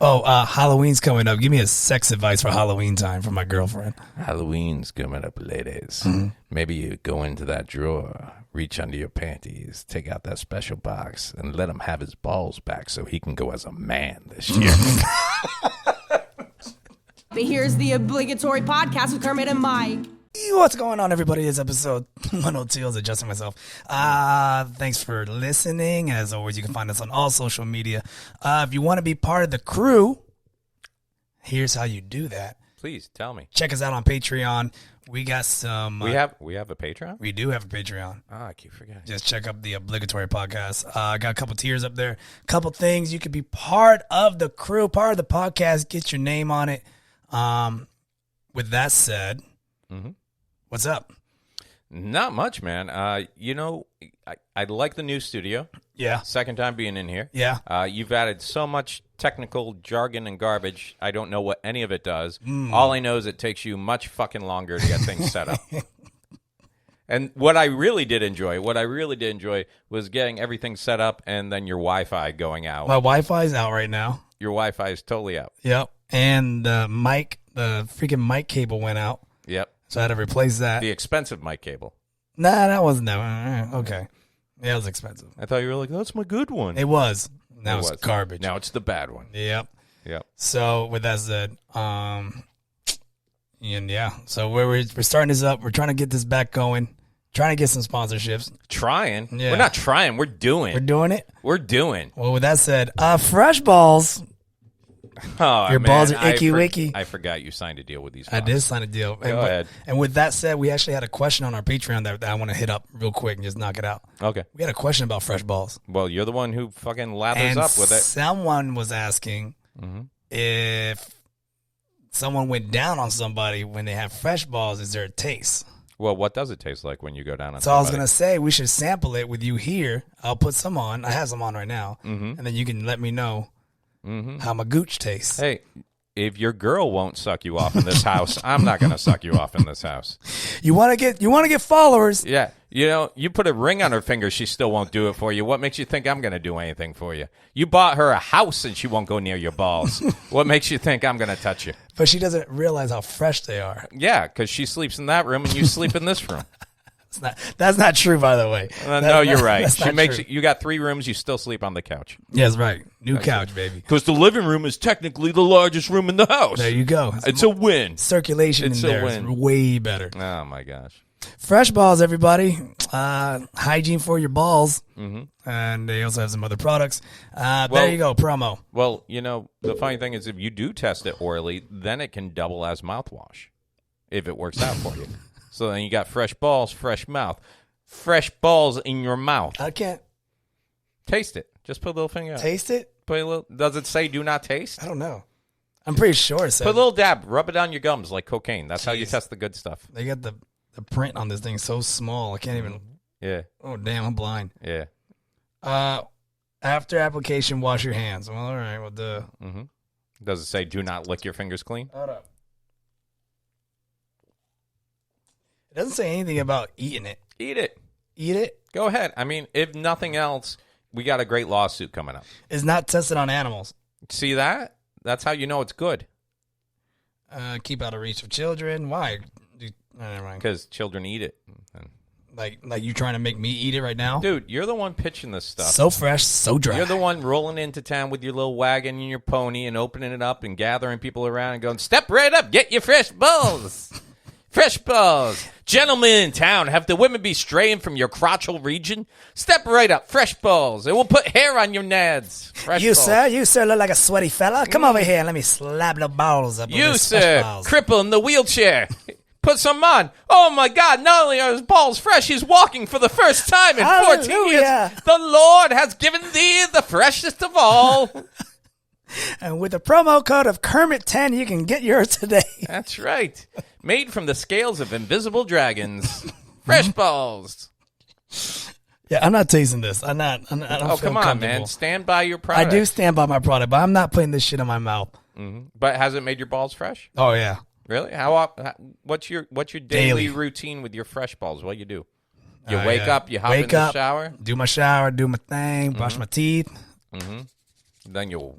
Halloween's coming up. Give me a sex advice for Halloween time for my girlfriend. Halloween's coming up, ladies. Maybe you go into that drawer, reach under your panties, take out that special box, and let him have his balls back so he can go as a man this year. But here's the obligatory podcast with Kermit and Myke. What's going on, everybody? It's episode 102. I was adjusting myself. Thanks for listening. As always, you can find us on all social media. If you want to be part of the crew, here's how you do that. Please tell me. Check us out on Patreon. We got some. We have a Patreon? We do have a Patreon. Oh, I keep forgetting. Just check up the Obligatory Podcast. I got a couple tiers up there. A couple things. You could be part of the crew, part of the podcast. Get your name on it. With that said, what's up? Not much, man. I like the new studio. Yeah. Second time being in here. Yeah. You've added so much technical jargon and garbage. I don't know what any of it does. All I know is it takes you much fucking longer to get things set up. And what I really did enjoy was getting everything set up and then your Wi-Fi going out. My Wi-Fi is out right now. Your Wi-Fi is totally out. Yep. And the freaking mic cable went out. Yep. So I had to replace that. The expensive mic cable. Nah, that wasn't that. Okay. Yeah, it was expensive. I thought you were like, that's my good one. It was. Now it's garbage. Now it's the bad one. Yep. Yep. So with that said, and yeah, so we're starting this up. We're trying to get this back going. Trying to get some sponsorships. Trying? Yeah. We're not trying. We're doing. We're doing it? We're doing. Well, with that said, fresh balls. Oh, your balls are icky wicky. I forgot you signed a deal with these. I did sign a deal. Go ahead. And with that said, we actually had a question on our Patreon that I want to hit up real quick and just knock it out. Okay. We had a question about fresh balls. Well, you're the one who fucking lathers up with it. Someone was asking if someone went down on somebody when they have fresh balls, is there a taste? Well, what does it taste like when you go down on So somebody? I was going to say we should sample it with you here. I'll put some on. I have some on right now. And then you can let me know how my gooch tastes. Hey, if your girl won't suck you off in this house, I'm not going to suck you off in this house. You want to get followers. Yeah. You know, you put a ring on her finger, she still won't do it for you. What makes you think I'm going to do anything for you? You bought her a house and she won't go near your balls. What makes you think I'm going to touch you? But she doesn't realize how fresh they are. Yeah, because she sleeps in that room and you sleep in this room. That's not true, by the way. No, you're right. She makes you got 3 rooms, you still sleep on the couch. Yes, right. New couch, baby. Because the living room is technically the largest room in the house. There you go. It's a win. Circulation in there is way better. Oh, my gosh. Fresh balls, everybody. Hygiene for your balls. And they also have some other products. There you go, promo. Well, you know, the funny thing is if you do test it orally, then it can double as mouthwash if it works out for you. So then you got fresh balls, fresh mouth. Fresh balls in your mouth. I can't. Taste it. Just put a little finger out. Taste it? Put a little. Does it say do not taste? I don't know. I'm pretty sure it says. Put a little dab. Rub it on your gums like cocaine. That's how you test the good stuff. They got the print on this thing so small. I can't even. Yeah. Oh, damn. I'm blind. Yeah. After application, wash your hands. Well, all right. Well, Does it say do not lick your fingers clean? Hold up. It doesn't say anything about eating it. Eat it. Eat it? Go ahead. I mean, if nothing else, we got a great lawsuit coming up. It's not tested on animals. See that? That's how you know it's good. Keep out of reach of children. Why? Never mind. Because children eat it. Like you trying to make me eat it right now? Dude, you're the one pitching this stuff. So fresh, so dry. You're the one rolling into town with your little wagon and your pony and opening it up and gathering people around and going, step right up, get your fresh balls. Fresh balls. Gentlemen in town, have the women be straying from your crotchal region? Step right up, fresh balls. It will put hair on your nads. Fresh balls. You sir look like a sweaty fella. Come over here and let me slap the balls up. You, sir, cripple in the wheelchair. Put some on. Oh, my God. Not only are his balls fresh, he's walking for the first time in 14 years. The Lord has given thee the freshest of all. And with the promo code of Kermit10, you can get yours today. That's right. Made from the scales of invisible dragons. Fresh balls. Yeah, I'm not tasting this. I don't Oh, feel come on, man. Stand by your product. I do stand by my product, but I'm not putting this shit in my mouth. But has it made your balls fresh? Oh, yeah. Really? What's your daily routine with your fresh balls? What do you do? You wake up, you hop in the shower? Do my shower, do my thing, brush my teeth. Then you...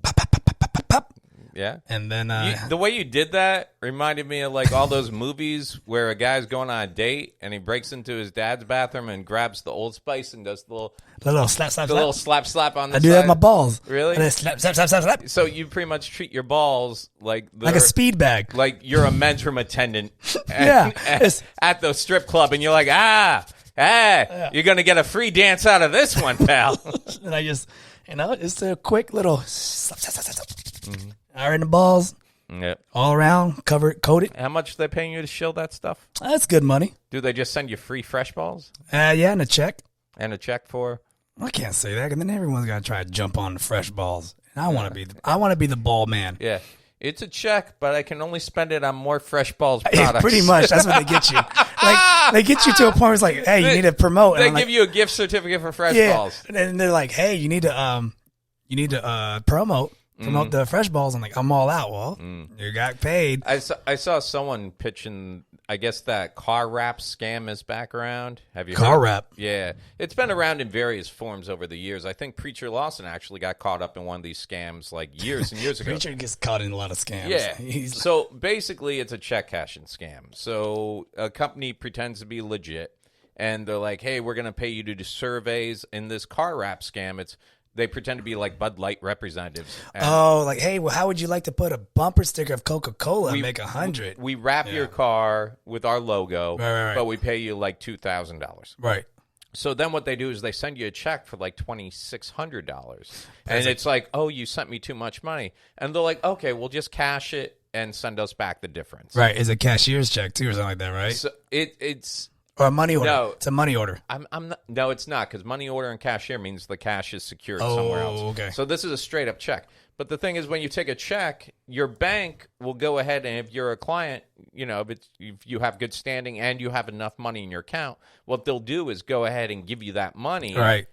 Yeah. And then The way you did that reminded me of like all those movies where a guy's going on a date and he breaks into his dad's bathroom and grabs the Old Spice and does the little slap. little slap on the I side. do that with my balls. Really? And then slap. So you pretty much treat your balls like Like a speed bag. Like you're a men's room attendant Yeah. at the strip club, and you're like, you're going to get a free dance out of this one, pal. And I just, just a quick little slap. Iron the balls. Yeah. All around, coated. How much are they paying you to shill that stuff? That's good money. Do they just send you free fresh balls? Yeah, and a check. And a check for? I can't say that, because then everyone's got to try to jump on the fresh balls. And I want to be the ball man. Yeah. It's a check, but I can only spend it on more fresh balls products. Pretty much. That's what they get you. Like, they get you to a point where it's like, hey, you need to promote. They give you a gift certificate for fresh balls. And they're like, hey, you need to promote the fresh balls. I'm like, I'm all out. Well, you got paid. I saw someone pitching, I guess that car wrap scam is back around. Have you Car heard? wrap? Yeah. It's been around in various forms over the years. I think Preacher Lawson actually got caught up in one of these scams like years and years ago. Preacher gets caught in a lot of scams. Yeah. So basically it's a check cashing scam. So a company pretends to be legit and they're like, hey, we're going to pay you to do surveys. In this car wrap scam, they pretend to be like Bud Light representatives. And like, hey, well, how would you like to put a bumper sticker of Coca-Cola and make 100? We wrap your car with our logo, right. but we pay you like $2,000. Right. So then what they do is they send you a check for like $2,600. And it's like, oh, you sent me too much money. And they're like, okay, we'll just cash it and send us back the difference. Right. It's a cashier's check too or something like that, right? So it's... Or a money order. No. It's a money order. I'm not, no, it's not, because money order and cashier means the cash is secured somewhere else. Okay. So this is a straight up check. But the thing is, when you take a check, your bank will go ahead and if you're a client, if you have good standing and you have enough money in your account, what they'll do is go ahead and give you that money. Right.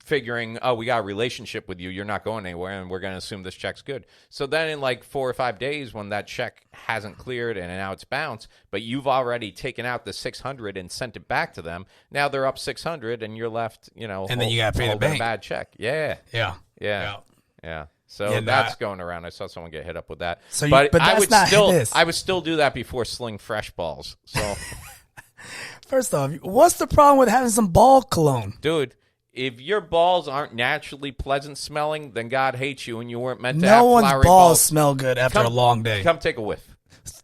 Figuring, oh, we got a relationship with you. You're not going anywhere, and we're going to assume this check's good. So then in like 4 or 5 days when that check hasn't cleared and now it's bounced, but you've already taken out the $600 and sent it back to them, now they're up $600 and you're left, and then you got to pay the bank. A bad check. Yeah. So that's going around. I saw someone get hit up with that. So but I would still do that before sling fresh balls. So first off, what's the problem with having some ball cologne? Dude, if your balls aren't naturally pleasant smelling, then God hates you and you weren't meant to have flowery balls. No one's balls smell good after a long day. Come take a whiff.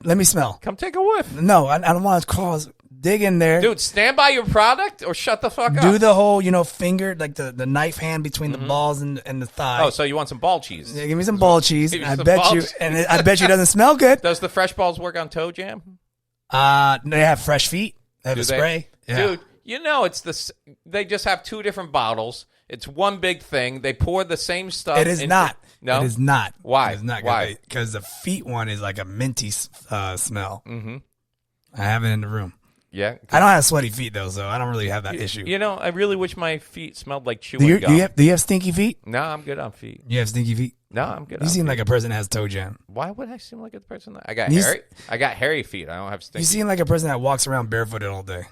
Let me smell. Come take a whiff. No, I don't want to dig in there. Dude, stand by your product or shut the fuck up. Do the whole, finger, like the knife hand between the balls and the thigh. Oh, so you want some ball cheese? Yeah, give me some ball cheese. I bet you it doesn't smell good. Does the fresh balls work on toe jam? They have fresh feet. They have a spray. Yeah. Dude, they just have 2 different bottles. It's one big thing. They pour the same stuff. It is not. No? It is not. Why? It is not. Why? Because the feet one is like a minty smell. Mm-hmm. I have it in the room. Yeah. I don't have sweaty feet, though, so I don't really have that issue. I really wish my feet smelled like chewing gum. Do you have stinky feet? No, I'm good on feet. You have stinky feet? No, I'm good. You seem like a person that has toe jam. Why would I seem like a person that... I got hairy feet. I don't have stinky. You seem like a person that walks around barefooted all day.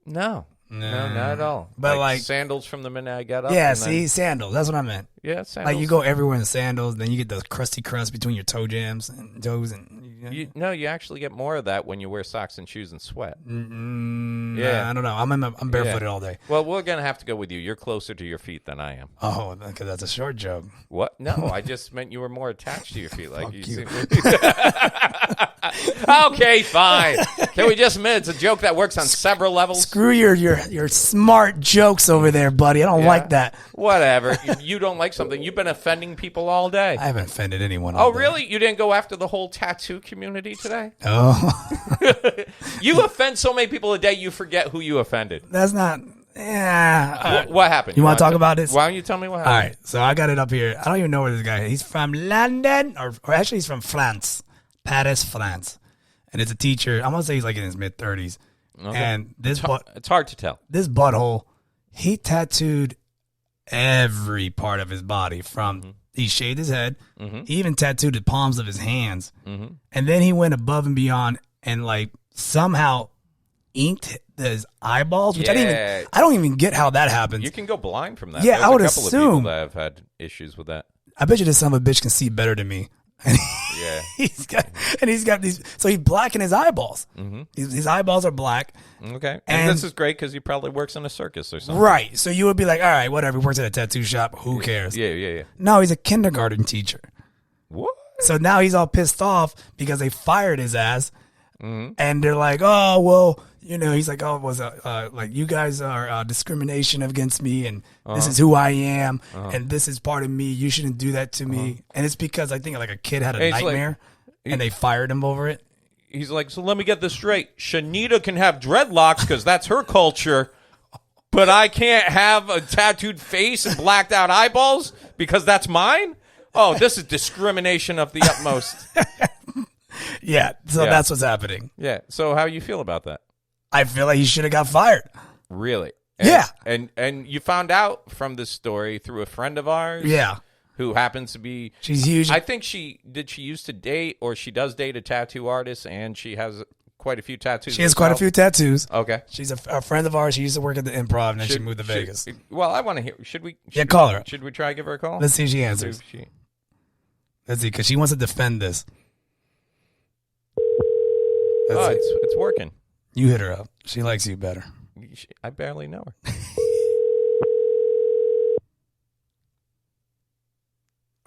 No, not at all. But like sandals from the minute I got up. Yeah, sandals. That's what I meant. Yeah, sandals. Like you go everywhere in sandals, then you get the crusty crust between your toe jams and toes, and you actually get more of that when you wear socks and shoes and sweat. Yeah, I don't know. I'm barefooted all day. Well, we're gonna have to go with you. You're closer to your feet than I am. Oh, because that's a short joke. What? No, I just meant you were more attached to your feet. Like you. Okay, fine. Can we just admit it's a joke that works on several levels? Screw your smart jokes over there, buddy. I don't like that. Whatever. If you don't like something, you've been offending people all day. I haven't offended anyone. Oh, really? You didn't go after the whole tattoo community today? Oh. You offend so many people a day, you forget who you offended. That's not... Yeah. What happened? You want to talk about this? Why don't you tell me what happened? All right. So I got it up here. I don't even know where this guy is. He's from London, or actually he's from France. Paris, France. And it's a teacher. I'm going to say he's like in his mid-30s. Okay. And this it's hard to tell. This butthole, he tattooed every part of his body from... He shaved his head. Mm-hmm. He even tattooed the palms of his hands. Mm-hmm. And then he went above and beyond and like somehow inked his eyeballs, which I don't even get how that happens. You can go blind from that. Yeah, There's I would a couple assume. of people that have had issues with that. I bet you this son of a bitch can see better than me. Yeah. he's got these. So he's blacking his eyeballs. Mm-hmm. His eyeballs are black. Okay. And this is great because he probably works in a circus or something. Right. So you would be like, all right, whatever. He works at a tattoo shop. Who cares? Yeah. No, he's a kindergarten teacher. What? So now he's all pissed off because they fired his ass. Mm-hmm. And they're like, oh, well, he's like, oh, was like you guys are discrimination against me, and this is who I am, and this is part of me. You shouldn't do that to me. And it's because I think like a kid had a nightmare, and they fired him over it. He's like, so let me get this straight. Shanita can have dreadlocks because that's her culture, but I can't have a tattooed face and blacked out eyeballs because that's mine? Oh, this is discrimination of the utmost. Yeah, so that's what's happening. Yeah, so how you feel about that? I feel like he should have got fired. Really? Yeah. And you found out from this story through a friend of ours? Yeah. Who happens to be... She's huge. I think she used to date, or she does date a tattoo artist, and she has quite a few tattoos. She has quite a few tattoos. Okay. She's a friend of ours. She used to work at the Improv, and then she moved to Vegas. Well, I want to hear... Should we call her. Should we try to give her a call? Let's see if she answers. Let's see, because she wants to defend this. It's working. You hit her up. She likes you better. I barely know her.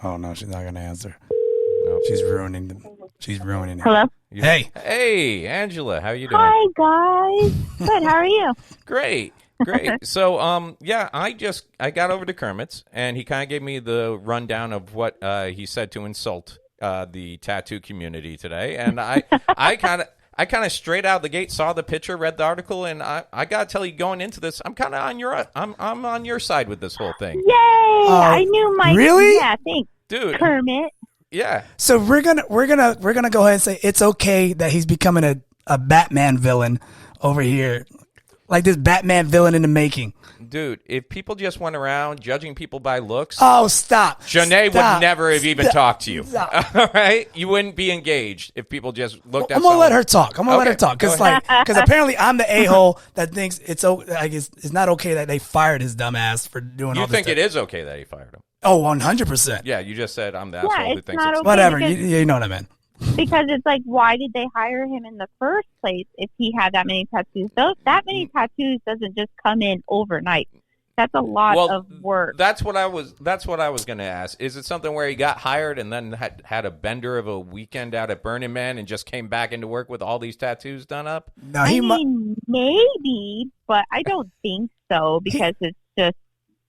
Oh no, she's not gonna answer. Nope. She's ruining it. Hello. Hey, Angela, how you doing? Hi guys. Good. How are you? Great. So, I got over to Kermit's, and he kind of gave me the rundown of what he said to insult the tattoo community today, and I kind of straight out the gate saw the picture, read the article, and I gotta tell you, going into this, I'm kind of on your I'm on your side with this whole thing. Yay! I knew Myke. Really? Yeah, thanks, dude. Kermit. Yeah. So we're gonna go ahead and say it's okay that he's becoming a Batman villain over here, like this Batman villain in the making. Dude, if people just went around judging people by looks... Oh, stop. Janae would never have even talked to you. All right? You wouldn't be engaged if people just looked at I'm going to let her talk. Because apparently I'm the a-hole that thinks it's not okay that they fired his dumb ass for doing all this. You think it is okay that he fired him? Oh, 100%. Yeah, you just said I'm the asshole who thinks it's okay. Whatever. You know what I meant. Because it's like, why did they hire him in the first place if he had that many tattoos? That many tattoos doesn't just come in overnight. That's a lot of work. That's what I was going to ask. Is it something where he got hired and then had a bender of a weekend out at Burning Man and just came back into work with all these tattoos done up? No, maybe, but I don't think so because it's just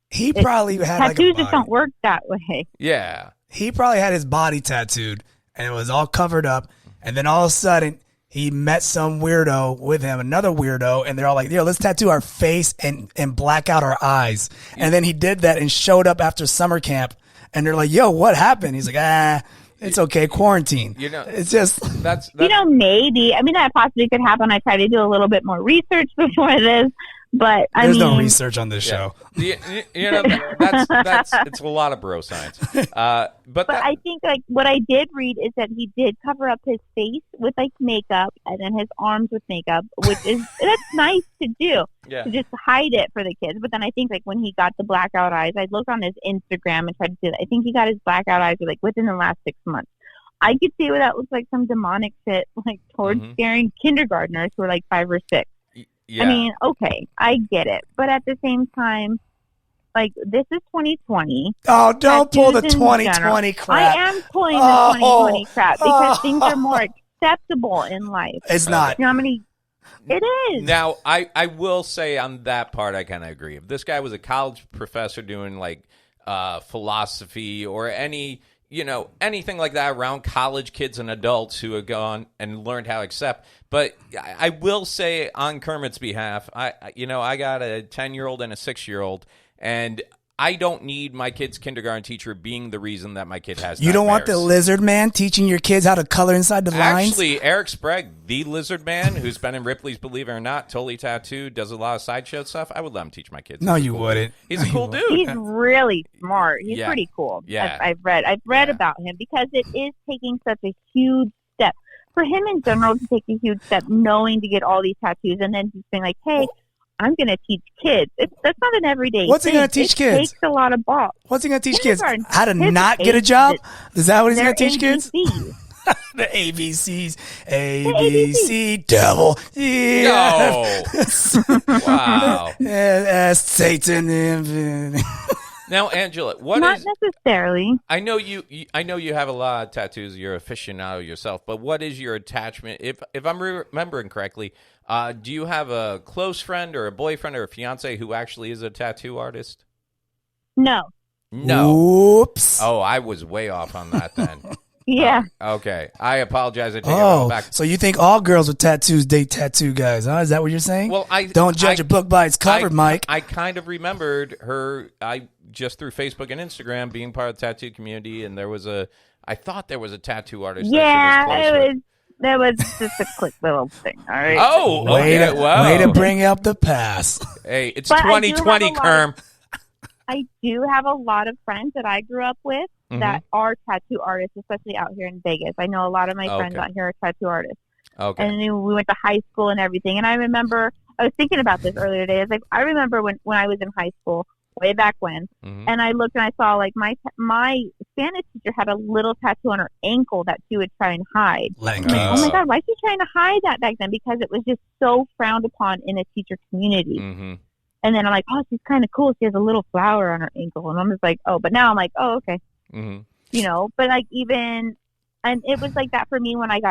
he probably had tattoos just don't work that way. Yeah, he probably had his body tattooed and it was all covered up, and then all of a sudden he met some weirdo with him, another weirdo, and they're all like, yo, let's tattoo our face and black out our eyes. And then he did that and showed up after summer camp, and they're like, yo, what happened? He's like, it's okay, quarantine. It's just... That's maybe. I mean, that possibly could happen. I try to do a little bit more research before this. But there's no research on this show. That's it's a lot of bro science. But I think like what I did read is that he did cover up his face with like makeup and then his arms with makeup, that's nice to do. Yeah. To just hide it for the kids. But then I think like when he got the blackout eyes, I looked on his Instagram and tried to do that. I think he got his blackout eyes like within the last 6 months. I could see where that looks like some demonic shit, like towards scaring kindergartners who are like 5 or 6. Yeah. I mean, okay, I get it. But at the same time, like, this is 2020. Oh, don't pull the 2020 crap. I am pulling the 2020 crap because things are more acceptable in life. It's not. You know how many... It is. Now, I will say on that part, I kind of agree. If this guy was a college professor doing, like, philosophy or anything like that around college kids and adults who have gone and learned how to accept. But I will say on Kermit's behalf, I got a 10-year-old and a 6-year-old, and I don't need my kid's kindergarten teacher being the reason that my kid has nightmares. You don't want the lizard man teaching your kids how to color inside the lines? Actually, Eric Sprague, the lizard man, who's been in Ripley's Believe It or Not, totally tattooed, does a lot of sideshow stuff, I would let him teach my kids. No, you wouldn't. He's a cool dude. He's really smart. He's pretty cool. Yeah. I've read about him because it is taking such a huge step. For him in general to take a huge step, knowing to get all these tattoos and then just being like, hey, I'm going to teach kids. That's not an everyday What's he thing. gonna teach it kids? Takes a lot of balls. What's he going to teach kids? Kindergarten. How to His not get a job? Is that what he's They're going to teach kids? ABCs. The ABCs. ABC, devil. Yeah. Wow. Satan. Now, Angela, what Not is? necessarily. I know you have a lot of tattoos. You're aficionado yourself, but what is your attachment? If I'm remembering correctly, do you have a close friend or a boyfriend or a fiance who actually is a tattoo artist? No. No. Oops. Oh, I was way off on that then. Yeah. Okay. I apologize. I take it all back. So you think all girls with tattoos date tattoo guys, huh? Is that what you're saying? Well, Don't judge a book by its cover, Myke. I kind of remembered her. Just through Facebook and Instagram, being part of the tattoo community, and I thought there was a tattoo artist. Yeah, that she was close with. that was just a quick little thing. All right. Oh, okay. Way to bring up the past. Hey, it's But I do 2020, have a lot Kerm. I do have a lot of friends that I grew up with that are tattoo artists, especially out here in Vegas. I know a lot of my friends out here are tattoo artists. Okay. And then we went to high school and everything. And I remember, I was thinking about this earlier today. I remember when I was in high school, way back when, and I looked and I saw like my Spanish teacher had a little tattoo on her ankle that she would try and hide. Letting I'm like, kings. oh my God, why is she trying to hide that back then? Because it was just so frowned upon in a teacher community. Mm-hmm. And then I'm like, oh, she's kind of cool. She has a little flower on her ankle. And I'm just like, oh, but now I'm like, oh, okay. Mm-hmm. You know, but like and it was like that for me when I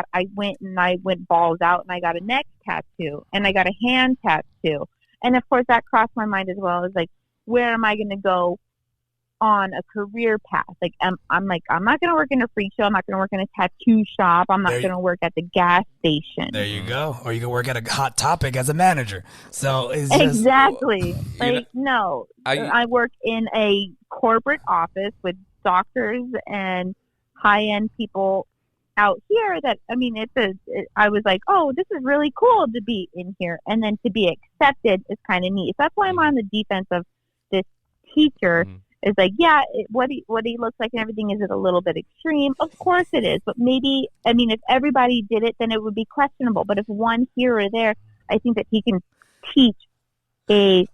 went balls out and I got a neck tattoo and I got a hand tattoo. And of course that crossed my mind as well. It's like, where am I going to go on a career path? Like, I'm not going to work in a freak show. I'm not going to work in a tattoo shop. I'm not going to work at the gas station. There you go. Or you can work at a Hot Topic as a manager. So it's just... Exactly. No. I work in a corporate office with doctors and high-end people out here that, I mean, I was like, oh, this is really cool to be in here. And then to be accepted is kind of neat. So that's why I'm on the defense of this teacher. Is like, yeah, what he looks like and everything, is it a little bit extreme? Of course it is. But maybe, I mean, if everybody did it, then it would be questionable. But if one here or there, I think that he can teach a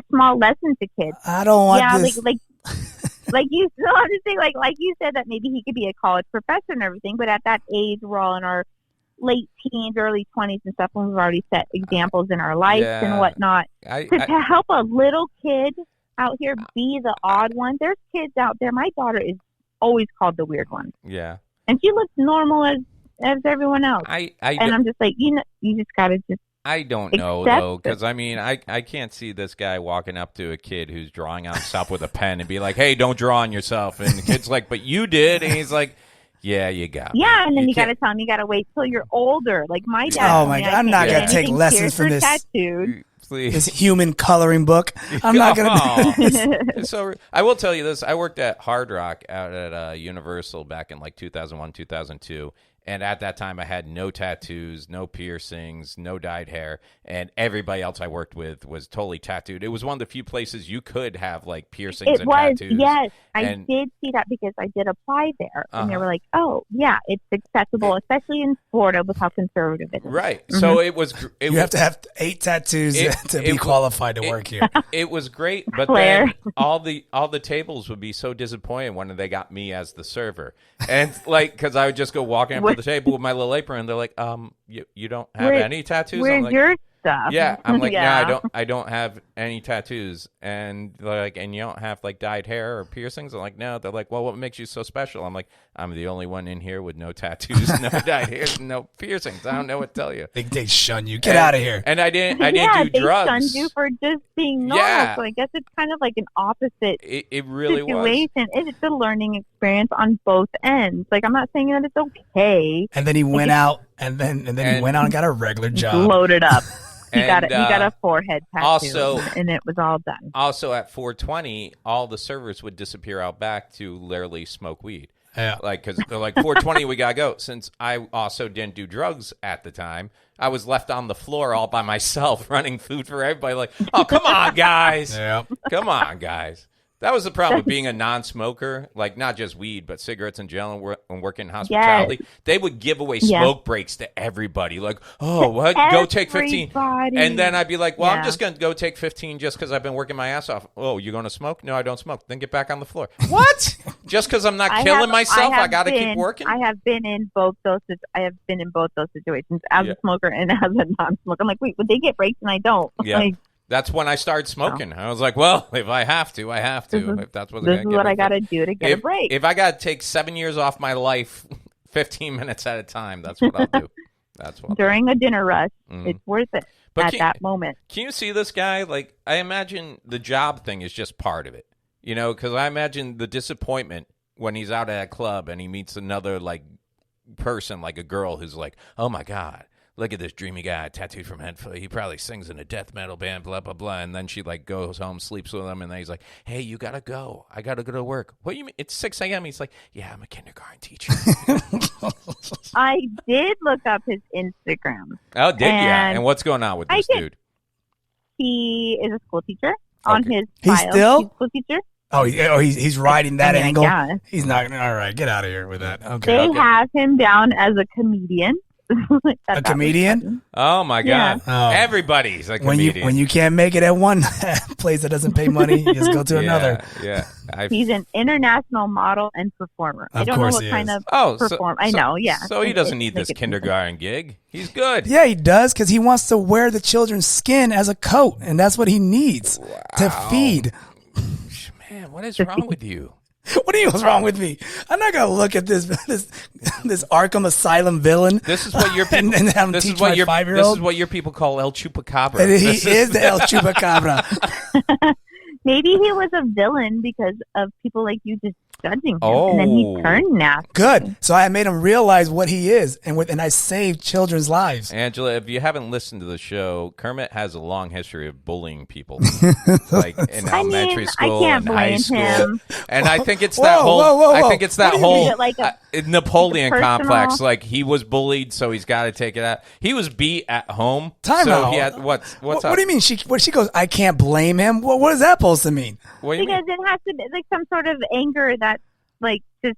small lesson to kids. I don't want this. Like you, no, I'm just saying, like you said, that maybe he could be a college professor and everything. But at that age, we're all in our late teens, early 20s and stuff, when we've already set examples in our lives and whatnot. To help a little kid out here be the odd one. There's kids out there. My daughter is always called the weird one. Yeah. And she looks normal as everyone else. And I'm just like, you just gotta just. I don't know though, because I mean, I can't see this guy walking up to a kid who's drawing on himself with a pen and be like, "Hey, don't draw on yourself." And the kid's like, "But you did," and he's like, "Yeah, you got." Yeah, and then you got to tell him you got to wait till you're older. Like my dad. Oh my God, I'm not gonna take lessons from this. Tattooed. This human coloring book. I'm not gonna. So I will tell you this: I worked at Hard Rock out at Universal back in like 2001, 2002. And at that time, I had no tattoos, no piercings, no dyed hair, and everybody else I worked with was totally tattooed. It was one of the few places you could have like piercings and tattoos. Yes, I did see that because I did apply there, and they were like, "Oh, yeah, it's accessible, especially in Florida with how conservative it is." Right. So it was. You have to have 8 tattoos to be qualified to work here. It was great, but then all the tables would be so disappointed when they got me as the server, and like because I would just go walking up to the table with my little apron, and they're like, you don't have any tattoos? Where's your stuff? Yeah, I'm like, no, I don't have any tattoos, and they're like, and you don't have like dyed hair or piercings? I'm like, no. They're like, well, what makes you so special? I'm like, I'm the only one in here with no tattoos, no dyed hair, no piercings. I don't know what to tell you. They shun you. Get out of here. And I didn't do drugs. They shunned you for just being normal. Yeah. So I guess it's kind of like an opposite it really situation. It's a learning experience on both ends. Like I'm not saying that it's okay. And then he went out, and then he went out and got a regular job. Loaded up. He And, got a forehead tattoo, also- and it was all done. Also, at 420, all the servers would disappear out back to literally smoke weed. Yeah. Like, because they're like, 420, we got to go. Since I also didn't do drugs at the time, I was left on the floor all by myself running food for everybody. Like, oh, come on, guys. Yeah. Come on, guys. That was the problem with being a non-smoker, like not just weed, but cigarettes in general. And working in hospitality, they would give away smoke breaks to everybody. Like, oh, what? Go take 15. And then I'd be like, well, I'm just going to go take 15 just because I've been working my ass off. Oh, you're going to smoke? No, I don't smoke. Then get back on the floor. What? Just because I'm not killing myself, I got to keep working? I have been in both those situations as a smoker and as a non-smoker. I'm like, wait, would they get breaks and I don't? Yeah. Like, that's when I started smoking. I was like, well, if I have to, I have to. If that's what this is what I got to do to get a break. If I got to take 7 years off my life, 15 minutes at a time, that's what I'll do. That's what during a dinner rush, it's worth it at that moment. Can you see this guy? Like, I imagine the job thing is just part of it, you know, because I imagine the disappointment when he's out at a club and he meets another, like, person, like a girl who's like, oh, my God. Look at this dreamy guy, tattooed from head to foot. He probably sings in a death metal band, blah, blah, blah. And then she, like, goes home, sleeps with him, and then he's like, hey, you got to go. I got to go to work. What do you mean? It's 6 a.m. He's like, yeah, I'm a kindergarten teacher. I did look up his Instagram. Oh, did you? And what's going on with this dude? He is a school teacher on his He's bio. still? He's a school teacher. Oh, he's riding that angle? Yeah. He's not. All right, get out of here with that. Okay. They have him down as a comedian. A comedian? Oh my God! Yeah. Everybody's a comedian. When you can't make it at one place that doesn't pay money, you just go to another. Yeah, he's an international model and performer. I don't know what kind of perform. I know. Yeah. So he doesn't need this kindergarten gig. He's good. Yeah, he does because he wants to wear the children's skin as a coat, and that's what he needs to feed. Man, what is wrong with you? What do you mean what's wrong with me? I'm not gonna look at this Arkham Asylum villain. This is what your people. This is what your 5-year-old. This is what your people call El Chupacabra. And he is the El Chupacabra. Maybe he was a villain because of people like you just judging him, and then he turned nasty. Good. So I made him realize what he is, and I saved children's lives. Angela, if you haven't listened to the show, Kermit has a long history of bullying people, like in elementary school and high school. Him. And I think it's that whole. I think it's that whole like Napoleon complex. Like he was bullied, so he's got to take it out. He was beat at home. Time so out. He had, what's up? What do you mean? She goes, I can't blame him. What is that supposed to mean? Because it has to be like some sort of anger that's like just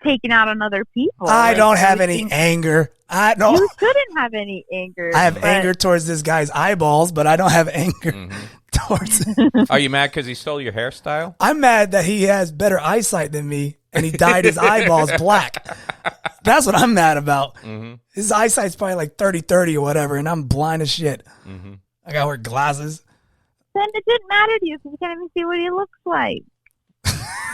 taking out on other people. I don't have any anger. You shouldn't have any anger. I have anger towards this guy's eyeballs, but I don't have anger towards him. Are you mad because he stole your hairstyle? I'm mad that he has better eyesight than me and he dyed his eyeballs black. That's what I'm mad about. His eyesight's probably like 30-30 or whatever, and I'm blind as shit. I gotta wear glasses. Then it didn't matter to you because you can't even see what he looks like.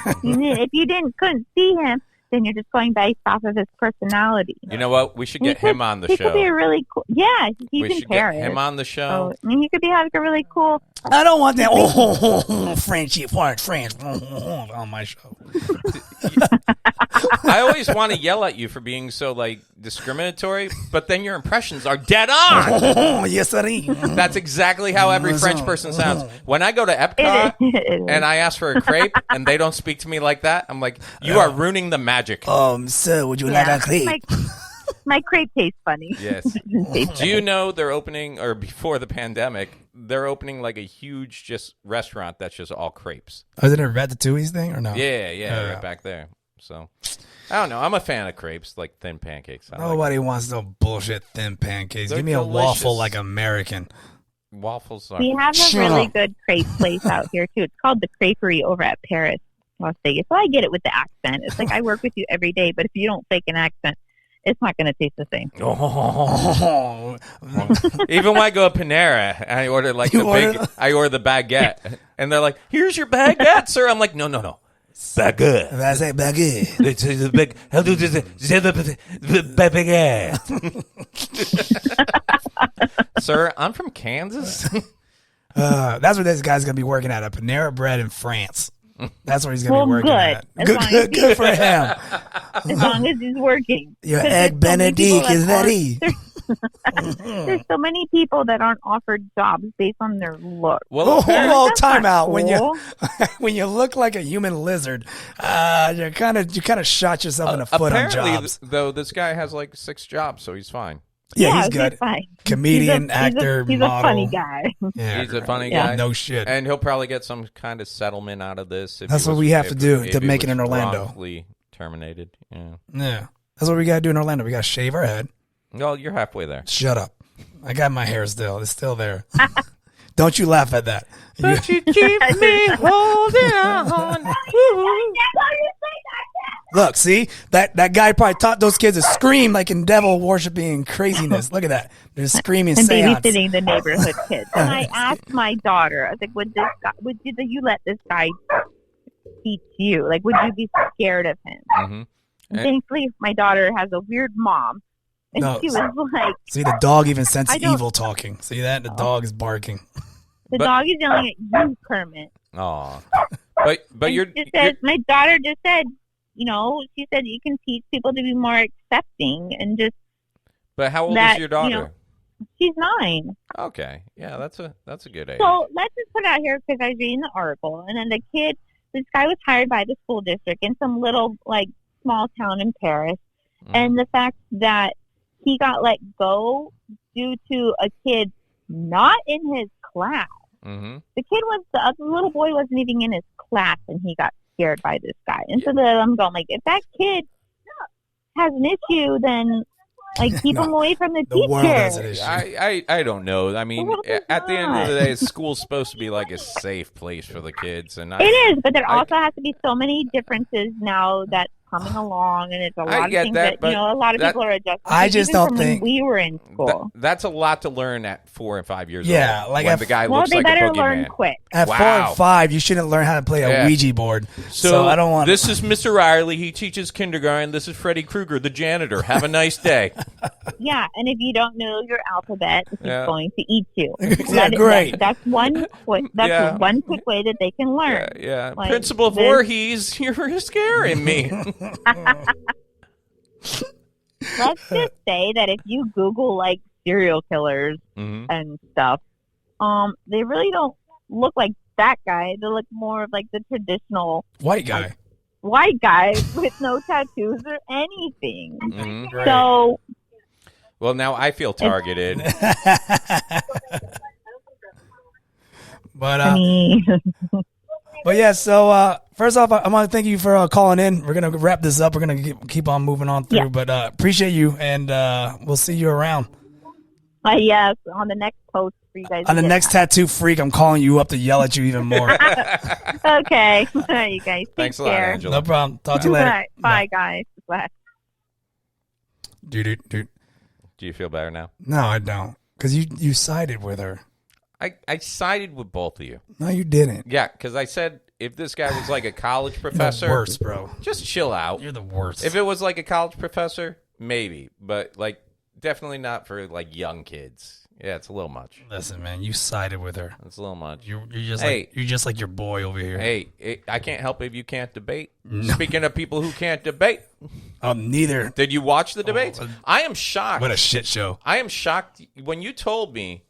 If you couldn't see him, then you're just going based off of his personality. You know what? We should get him on the show. He could be a really cool. Yeah, he's in Paris. Get him on the show. I mean, he could be having a really cool. I don't want that French on my show. I always want to yell at you for being so like discriminatory, but then your impressions are dead on. Yes, sir. That's exactly how every French person sounds. When I go to Epcot and I ask for a crepe and they don't speak to me like that, I'm like, you are ruining the magic. Sir, would you like a crepe? My crepe tastes funny. Yes. Do you know they're opening, or before the pandemic, they're opening like a huge just restaurant that's just all crepes. Is it a Ratatouille thing or no? Yeah, right back there. So, I don't know. I'm a fan of crepes, like thin pancakes. Nobody wants no bullshit thin pancakes. They're Give me delicious. A waffle like American. Waffles are. We have a really good crepe place out here, too. It's called the Creperie over at Paris, Las Vegas. So I get it with the accent. It's like I work with you every day, but if you don't fake an accent, it's not going to taste the same. Even when I go to Panera, I order like I order the baguette, and they're like, "Here's your baguette, sir." I'm like, "No, baguette." I say baguette. It's the big. How do the baguette? Sir, I'm from Kansas. That's where this guy's going to be working at, a Panera Bread in France. That's where he's going to be working at. Good for him. As long as he's working. Your egg Benedict is ready. There's so many people that aren't offered jobs based on their look. Well, time out. Cool. When you look like a human lizard, you kind of shot yourself in the foot on jobs. Though this guy has like 6 jobs, so he's fine. Yeah, he's good. fine. Comedian, actor, he's model. a funny guy. Yeah, He's a funny Yeah. guy. no shit. And he'll probably get some kind of settlement out of this. If That's he what was- we have to do if to he make it was in Orlando. wrongfully terminated. Yeah. Yeah, that's what we gotta do in Orlando. We gotta shave our head. Well, you're halfway there. Shut up. I got my hair still. It's still there. Don't you laugh at that. But you keep me holding on. Look, see? That guy probably taught those kids to scream like in devil worshiping and craziness. Look at that. They're screaming And seance. babysitting the neighborhood kids. And I asked my daughter, I was like, would you let this guy teach you? Like, would you be scared of him? Mm-hmm. And thankfully, my daughter has a weird mom. And No. she was like, See, the dog even senses I don't- evil talking. See that? The dog is barking. the But- dog is yelling at you, Kermit. Aw. But And you're, she says, my daughter just said, she said you can teach people to be more accepting and just, but how old that, is your daughter? she's 9. Okay. Yeah, that's a good age. So let's just put it out here because I was reading the article, and then this guy was hired by the school district in some little like small town in Paris, and the fact that he got let go due to a kid not in his class. Mm-hmm. The little boy wasn't even in his class, and he got scared by this guy. And so then I'm going like, if that kid has an issue, then like keep him away from the The world has an teacher. issue. I don't know. I mean, Well, it's at the end of the not. day, school's supposed to be like a safe place for the kids, and It is, but there also has to be so many differences now that's coming along, and it's a lot of get things that, that, but a lot of that- people are adjusting. I to, just even don't from think- when we were in school. that's a lot to learn at 4 and 5 years Yeah, old. like when at- the guy Well, looks they like better a learn boogeyman. quick. At 4 Wow. and 5, you shouldn't learn how to play a Yeah. Ouija board. So I don't want. This is Mr. Riley. He teaches kindergarten. This is Freddy Krueger, the janitor. Have a nice day. Yeah, and if you don't know your alphabet, it's Yeah. going to eat you. Yeah, great. That's one quick. That's Yeah. one quick way that they can learn. Yeah. Like, Principal this- Voorhees, you're scaring me. Let's just say that if you Google like serial killers Mhm. and stuff, they really don't look like that guy. They look more of like the traditional white guy. white guy with no tattoos or anything. Mhm. Right. So Well, now I feel targeted. But I mean, But yeah, so first off, I want to thank you for calling in. We're gonna wrap this up. We're gonna keep on moving on through. Yeah. But appreciate you, and we'll see you around. yes, on the next post for you guys. On the to get next tattoo freak, I'm calling you up to yell at you even more. that. Okay, you guys. Take Thanks a lot, care. Angela. No problem. Talk to you All later. right, bye, guys. Bye. Dude. Do you feel better now? No, I don't. Because you sided with her. I sided with both of you. No, you didn't. Yeah, because I said if this guy was like a college You're professor, the worst, bro. just chill out. You're the worst. If it was like a college professor, maybe, but like definitely not for like young kids. Yeah, it's a little much. Listen, man, you sided with her. It's a little much. You're just Hey. like you're just like your boy over here. Hey, I can't help if you can't debate. Speaking of people who can't debate, Neither. did you watch the debates? I am shocked. What a shit show. I am shocked when you told me,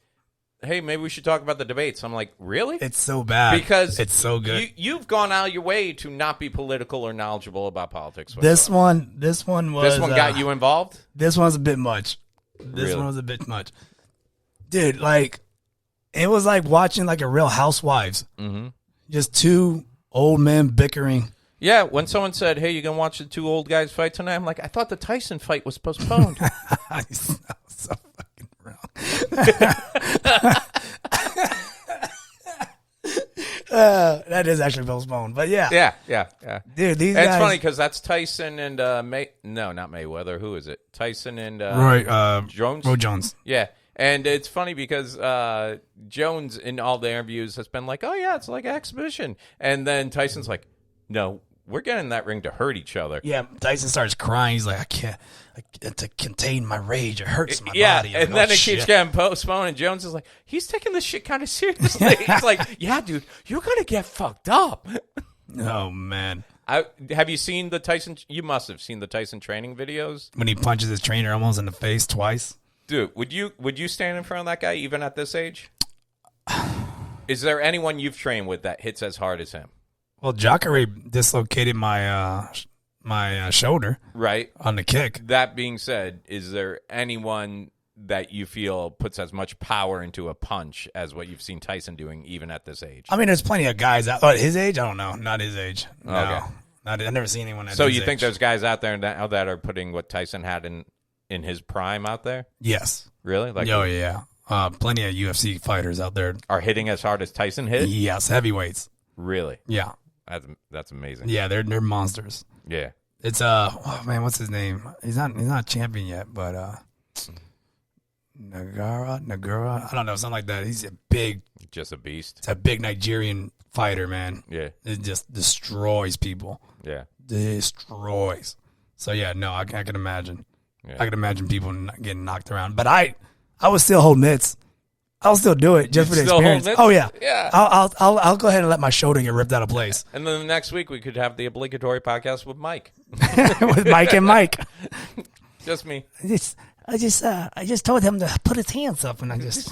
hey, maybe we should talk about the debates. I'm like, really? It's so bad because it's so good. You've gone out of your way to not be political or knowledgeable about politics. This whatsoever. one was. This one got you involved? This one's a bit much. This Really? one was a bit much, dude. Like, it was like watching like a Real Housewives. Mm-hmm. Just two old men bickering. Yeah, when someone said, hey, you going to watch the two old guys fight tonight? I'm like, I thought the Tyson fight was postponed. I sound so fucking wrong. That is actually postponed, but yeah, yeah. dude. These And guys, it's funny because that's Tyson and no, not Mayweather. Who is it? Tyson and Jones. Jones? Roy Jones. Yeah. And it's funny because Jones in all the interviews has been like, oh, yeah, it's like an exhibition. And then Tyson's like, no, we're getting in that ring to hurt each other. Yeah, Tyson starts crying. He's like, I can't to contain my rage. It hurts my Yeah, body. and I'm then like, it keeps shit. getting postponed. And Jones is like, he's taking this shit kind of seriously. He's like, yeah, dude, you're going to get fucked up. Oh man, Have you seen the Tyson? You must have seen the Tyson training videos. when he punches his trainer almost in the face twice. Dude, would you stand in front of that guy even at this age? Is there anyone you've trained with that hits as hard as him? Well, Jacare dislocated my my shoulder Right. on the kick. That being said, is there anyone that you feel puts as much power into a punch as what you've seen Tyson doing even at this age? I mean, there's plenty of guys out at his age. I don't know. Not his age. No. Okay. I've never seen anyone at So his you think age. there's guys out there now that are putting what Tyson had in his prime out there? Yes. Really? Like Oh, yeah. Plenty of UFC fighters out there. are hitting as hard as Tyson hit? Yes, heavyweights. Really? Yeah. That's amazing. Yeah, they're monsters. Yeah. It's oh man, what's his name? He's not champion yet, but Nagara, I don't know, something like that. He's Just a beast. it's a big Nigerian fighter, man. Yeah. It just destroys people. Yeah. Destroys. So yeah, no, I can imagine. Yeah. I can imagine people getting knocked around, but I would still hold mitts. I'll still do it just for the still hold experience. mitts? Oh yeah, Yeah. I'll go ahead and let my shoulder get ripped out of place And then the next week we could have the obligatory podcast with Myke. with Myke and Myke. Just me. I just told him to put his hands up, and He's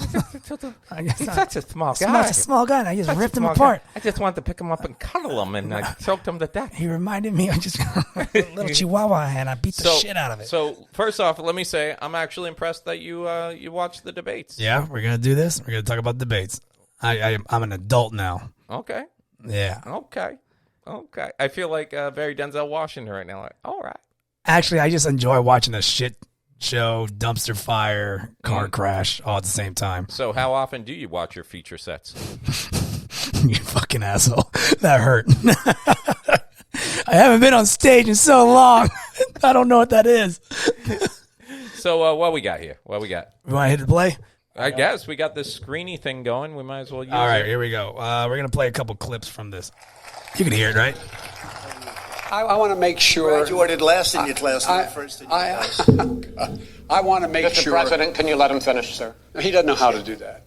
such a small He's guy. a small guy, and I just Such a ripped him small apart. guy. I just wanted to pick him up and cuddle him, and I choked him to death. He reminded me, I just a little chihuahua, and I beat the shit out of it. So first off, let me say I'm actually impressed that you watched the debates. Yeah, we're gonna do this. We're gonna talk about debates. I'm an adult now. Okay. Yeah. Okay. I feel like very Denzel Washington right now. Like, all right. Actually, I just enjoy watching a shit show, dumpster fire, car crash, all at the same time. So how often do you watch your feature sets? You fucking asshole. That hurt. I haven't been on stage in so long. I don't know what that is. So what we got here? What we got? You want to hit the play? I guess we got this screeny thing going. We might as well use All right, it. here we go. We're going to play a couple clips from this. You can hear it, right? I want to make sure. Graduated last in your class, not first in your class. I want to make Mr. sure. President, can you let him finish, sir? He doesn't know how to do that.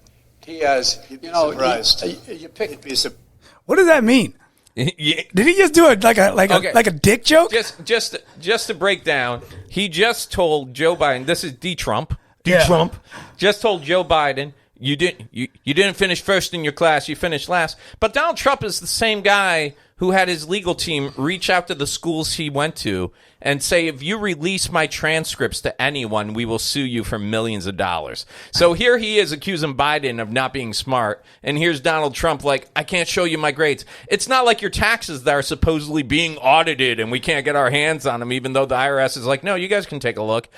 He has, You'd be you know, surprised. you pick. You'd be surprised. What does that mean? Yeah. Did he just do it like Okay. a dick joke? Just to break down, he just told Joe Biden. This is D-Trump. Yeah. D-Trump just told Joe Biden, you didn't finish first in your class. You finished last. But Donald Trump is the same guy who had his legal team reach out to the schools he went to and say, if you release my transcripts to anyone, we will sue you for millions of dollars. So here he is accusing Biden of not being smart. And here's Donald Trump like, I can't show you my grades. It's not like your taxes that are supposedly being audited and we can't get our hands on them, even though the IRS is like, no, you guys can take a look.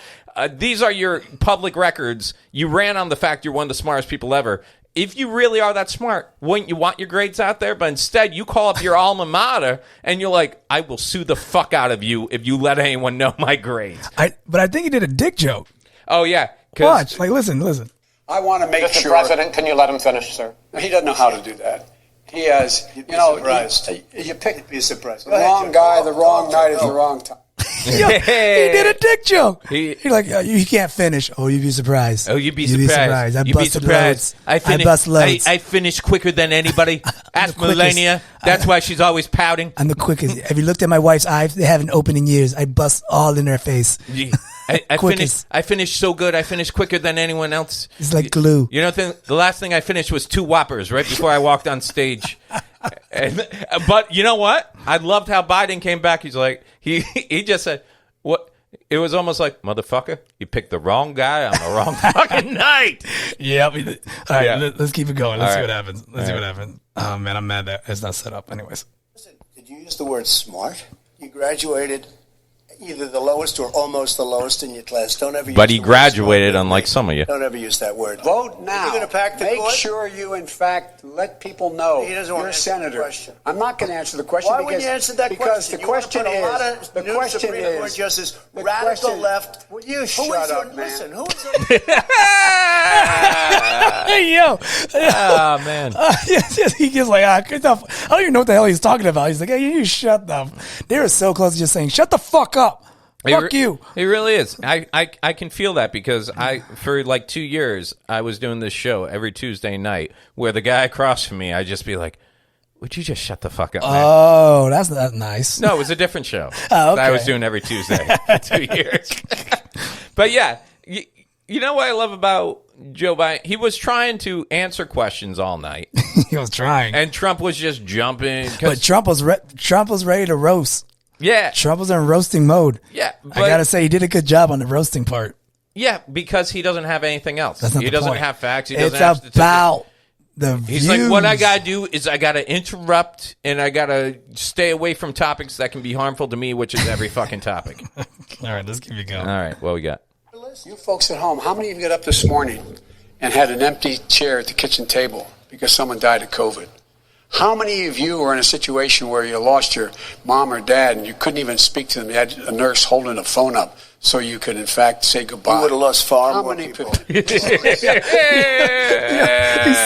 These are your public records. You ran on the fact you're one of the smartest people ever. If you really are that smart, wouldn't you want your grades out there? But instead, you call up your alma mater, and you're like, I will sue the fuck out of you if you let anyone know my grades. But I think he did a dick joke. Oh, yeah. Watch. Like, listen. I want to make Mr. sure. President, can you let him finish, sir? He doesn't know how to do that. He has, You'd be you know, surprised. you pick You'd be surprised. the wrong guy, the wrong night at the wrong time. Yo, he did a dick joke. He- He's like, you can't finish. Oh, you'd be surprised. Oh, you'd be surprised. I You'd be busted surprised. loads. I bust loads. I finish quicker than anybody. Ask quickest. Melania. That's why she's always pouting. I'm the quickest. Have you looked at my wife's eyes? They haven't opened in years. I bust all in her face. I finished so good. I finished quicker than anyone else. It's like glue. You know, the last thing I finished was 2 Whoppers right before I walked on stage. But you know what? I loved how Biden came back. He's like, he just said, what? It was almost like, motherfucker, you picked the wrong guy on the wrong fucking night. Yeah. All right, Yeah. let's keep it going. Let's All see right. what happens. Let's see what happens. Oh, man, I'm mad that it's not set up. Anyways. Listen, did you use the word smart? You graduated either the lowest or almost the lowest in your class. Don't ever use But he the word graduated, smart. unlike some of you. Don't ever use that word. Vote now. You're going to pack the Make court? sure you, in fact, let people know He doesn't want you're a to answer the senator. question. I'm not going to answer the question Why because wouldn't you answer that because question? the You wanna question put a lot is of the new question Supreme Court is justice, the radical question- left. Will you Who shut is up, your, man? listen, who is your, Hey, yo. Oh, man. Yes, he gets like, I don't even know what the hell he's talking about. He's like, hey, you shut up. They were so close to just saying, shut the fuck up. Fuck you. It really is. I can feel that because for like 2 years, I was doing this show every Tuesday night where the guy across from me, I'd just be like, would you just shut the fuck up, man? Oh, that's not nice. No, it was a different show Oh, okay. that I was doing every Tuesday for 2 years. But yeah, you know what I love about Joe Biden? He was trying to answer questions all night, He was trying. and Trump was just jumping. But Trump was ready to roast. Yeah, Trump was in roasting mode. yeah. I gotta say, he did a good job on the roasting part. Yeah, because he doesn't have anything else. That's not He the doesn't point. have facts. He It's doesn't have statistics. about the views. He's like, what I got to do is I got to interrupt and I got to stay away from topics that can be harmful to me, which is every fucking topic. All right, let's keep it going. All right, what we got? You folks at home, how many of you got up this morning and had an empty chair at the kitchen table because someone died of COVID? How many of you were in a situation where you lost your mom or dad and you couldn't even speak to them? You had a nurse holding a phone up so you could, in fact, say goodbye. You would have lost far How more many people. He's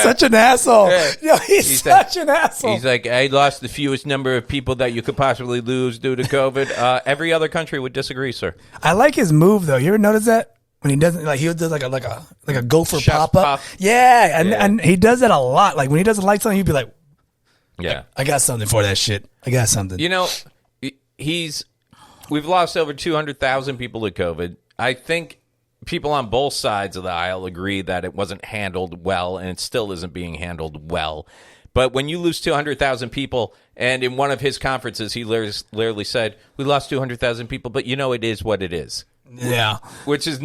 such an asshole. Yo, he's such an asshole. He's like, I lost the fewest number of people that you could possibly lose due to COVID. Every other country would disagree, sir. I like his move though. You ever notice that when he doesn't he'll do like a gopher Chest pop up? pop. Yeah, and Yeah. and he does that a lot. Like when he doesn't like something, he'd be like, Yeah. I got something for that shit. I got something. You know, we've lost over 200,000 people to COVID. I think people on both sides of the aisle agree that it wasn't handled well, and it still isn't being handled well. But when you lose 200,000 people, and in one of his conferences, he literally said, we lost 200,000 people, but it is what it is. Yeah. Which is,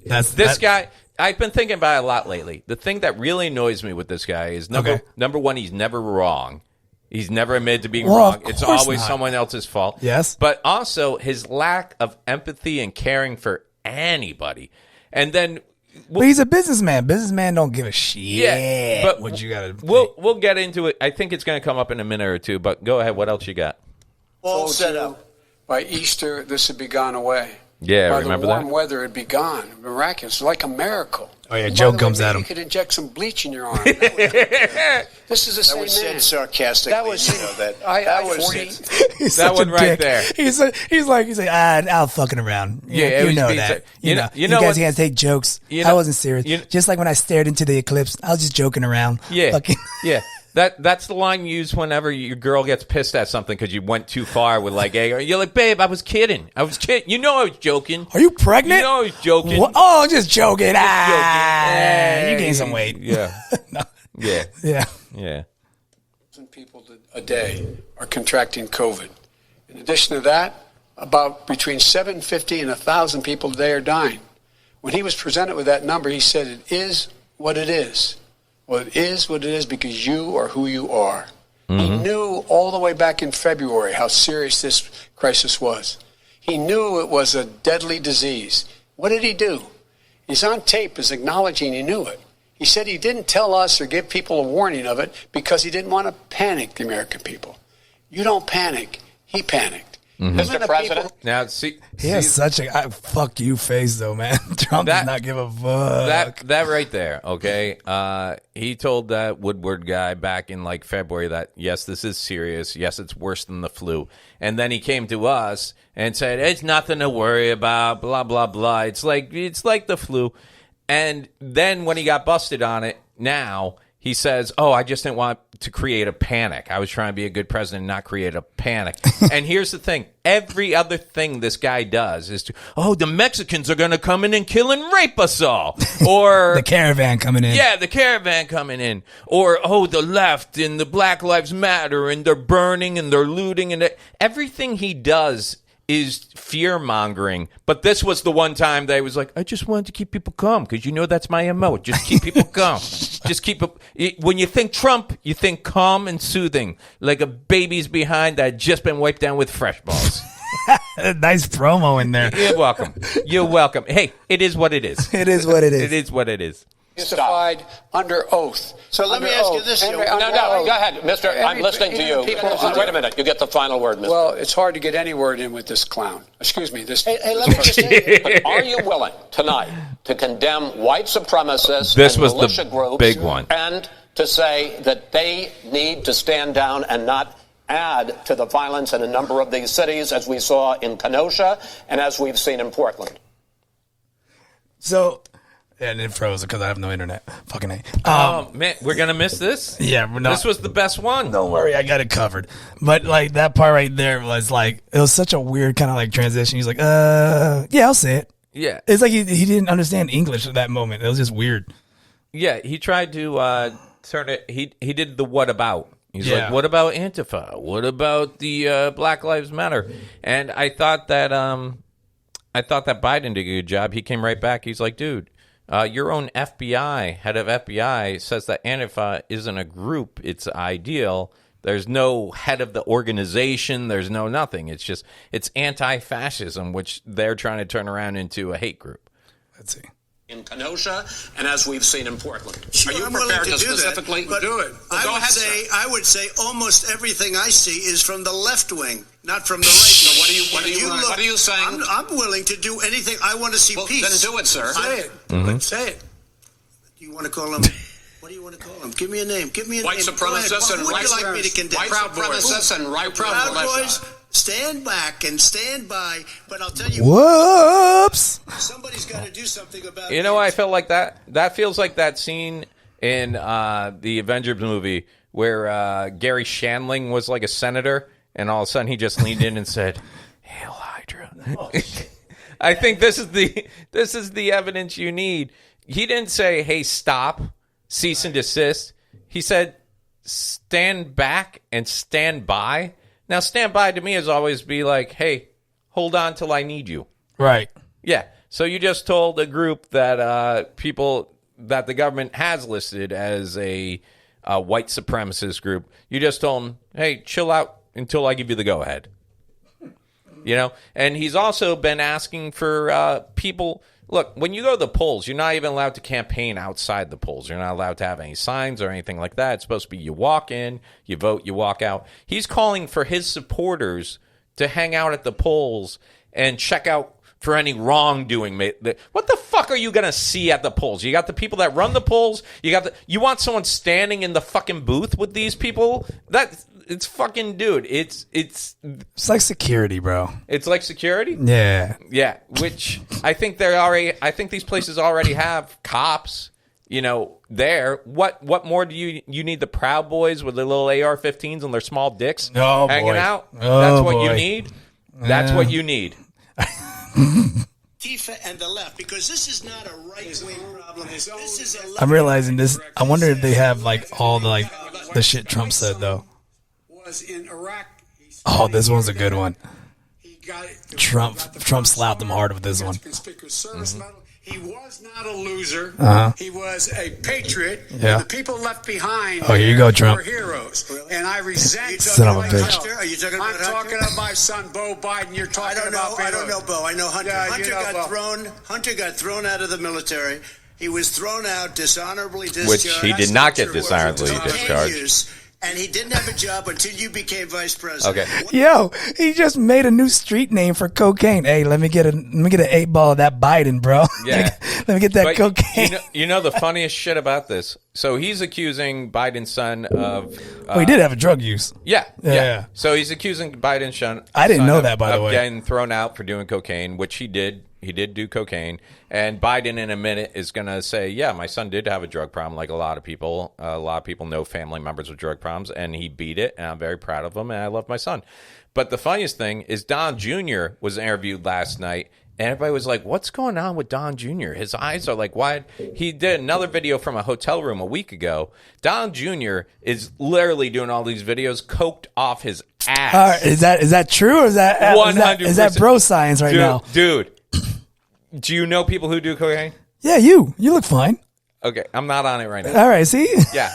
This guy, I've been thinking about it a lot lately. The thing that really annoys me with this guy is, number one, he's never wrong. He's never admitted to being Well, of wrong. It's course always not. someone else's fault. Yes. But also his lack of empathy and caring for anybody. And then But he's a businessman. Businessman don't give a shit. Yeah, but what you gotta we'll get into it. I think it's going to come up in a minute or two, but go ahead. What else you got? All Told set you up. By Easter, this would be gone away. Yeah, By remember the warm that? weather, it'd be gone. Miraculous, like a miracle. Oh yeah, By Joe the way, comes maybe at him. You could inject some bleach in your arm. This is the That same was man. said sarcastically. That was you know, that. I that was was 40. it. He's That such one a right dick. there. He's like, I'll fucking around. Yeah, you he's know being that. so- You know, you know guys what- can't take jokes. you I know- wasn't serious. you- Just like when I stared into the eclipse, I was just joking around. Yeah, Fucking- yeah. That's the line you use whenever your girl gets pissed at something because you went too far with like, hey, you're like, babe, I was kidding. I was kidding. You know I was joking. Are you pregnant? You know I was joking. What? Oh, I'm just joking. Joking. You gained some weight. Yeah. No. Yeah. Yeah. Yeah. People a day are contracting COVID. In addition to that, about between 750 and 1,000 people a day are dying. When he was presented with that number, he said, it is what it is. Well, it is what it is because you are who you are. He knew all the way back in February how serious this crisis was. He knew it was a deadly disease. What did he do? He's on tape as acknowledging he knew it. He said he didn't tell us or give people a warning of it because he didn't want to panic the American people. You don't panic. He panicked. Mr. President, Now, see, He has such a fuck you face though, man. Trump does That- not give a fuck. that right there, okay? He told that Woodward guy back in like February that, yes, this is serious. Yes, it's worse than the flu. And then he came to us and said, it's nothing to worry about, blah, blah, blah. It's like the flu. And then when he got busted on it, now he says, oh, I just didn't want to create a panic. I was trying to be a good president and not create a panic. And here's the thing. Every other thing this guy does is the Mexicans are going to come in and kill and rape us all. Or The caravan coming in. yeah, the caravan coming in. Or, the left and the Black Lives Matter and they're burning and they're looting. And everything he does is fear-mongering. But this was the one time that he was like, I just wanted to keep people calm because that's my MO. Just keep people calm. Just keep it. When you think Trump, you think calm and soothing, like a baby's behind that had just been wiped down with fresh balls. Nice promo in there. You're welcome. You're welcome. Hey, it is what it is. It is what it is. It is what it is. Testified under oath. So let me ask you this. no, go ahead, Mr. I'm listening to you. Wait a minute. You get the final word, Mr. Well, it's hard to get any word in with this clown. Excuse me. This. Hey, let me just say, But are you willing tonight to condemn white supremacists This and was the militia groups big one. and to say that they need to stand down and not add to the violence in a number of these cities, as we saw in Kenosha and as we've seen in Portland? So, and it froze because I have no internet. Fucking A. Oh, man, we're going to miss this? Yeah, we're not. This was the best one. Don't worry, I got it covered. But like that part right there was like it was such a weird kind of like transition. He's like, yeah, I'll say it. Yeah. It's like he didn't understand English at that moment. It was just weird. Yeah, he tried to turn it. He did the what about. He's Yeah. like, what about Antifa? What about the Black Lives Matter? And I thought that I thought that Biden did a good job. He came right back. He's like, dude, your own FBI, head of FBI, says that Antifa isn't a group. It's ideal. There's no head of the organization. There's no nothing. It's anti-fascism, which they're trying to turn around into a hate group. Let's see. In Kenosha, and as we've seen in Portland. Sure, Are you I'm prepared willing to do specifically that, but do it? I would say almost everything I see is from the left wing, not from the right. So what are you saying? I'm willing to do anything. I want to see peace. Then do it, sir. Say it. Mm-hmm. Say it. Do you want to call him? What do you want to call him? Give me a name. White supremacists and who would you like me to condemn? White supremacists and Proud Boys. Stand back and stand by, but I'll tell you, whoops. Somebody's got to do something about it. You know, I felt like that. That feels like that scene in the Avengers movie where Gary Shandling was like a senator, and all of a sudden he just leaned in and said, "Hail Hydra." I think this is the evidence you need. He didn't say, "Hey, stop, cease and desist." He said, "Stand back and stand by." Now, stand by to me is always be like, hey, hold on till I need you. Right. Yeah. So you just told a group that people that the government has listed as a white supremacist group. You just told them, hey, chill out until I give you the go-ahead. You know? And he's also been asking for people... Look, when you go to the polls, you're not even allowed to campaign outside the polls. You're not allowed to have any signs or anything like that. It's supposed to be you walk in, you vote, you walk out. He's calling for his supporters to hang out at the polls and check out for any wrongdoing. What the fuck are you going to see at the polls? You got the people that run the polls. You want someone standing in the fucking booth with these people? It's fucking, dude. It's like security, bro. It's like security? Yeah. Yeah, which I think these places already have cops, you know, there. What more do you need the Proud Boys with their little AR-15s and their small dicks hanging out? That's what you need? That's what you need. Tifa and the left, because this is not a right-wing problem. This is a left. I'm realizing this. I wonder if they have like all the shit Trump said though. In Iraq. Oh, this one's a good one. Trump slapped him hard with this one. He was not a loser. Uh-huh. He was a patriot. Yeah. The people left behind. Oh, here you go, Trump. Were heroes, and I resent. Son of a bitch. Are you talking about I'm talking about my son, Bo Biden. You're talking about. I don't know, Bo. I know Hunter. Yeah, Hunter got thrown out of the military. He was thrown out, dishonorably discharged. Which he did not get dishonorably discharged. And he didn't have a job until you became vice president. Okay. Yo, he just made a new street name for cocaine. Hey, let me get an 8-ball of that Biden, bro. Yeah. let me get that But cocaine. You know the funniest shit about this? So he's accusing Biden's son of... He did have a drug use. Yeah. So he's accusing Biden's son... I didn't know of, that, by the way. Getting thrown out for doing cocaine, which he did. He did do cocaine. And Biden in a minute is going to say, yeah, my son did have a drug problem like a lot of people. A lot of people know family members with drug problems, and he beat it, and I'm very proud of him, and I love my son. But the funniest thing is Don Jr. was interviewed last night, and everybody was like, what's going on with Don Jr.? His eyes are like wide. He did another video from a hotel room a week ago. Don Jr. is literally doing all these videos coked off his ass. Is that true, or is that 100%. Is that bro science right now? Dude. Do you know people who do cocaine? Yeah, you look fine. Okay, I'm not on it right now. All right, see? Yeah.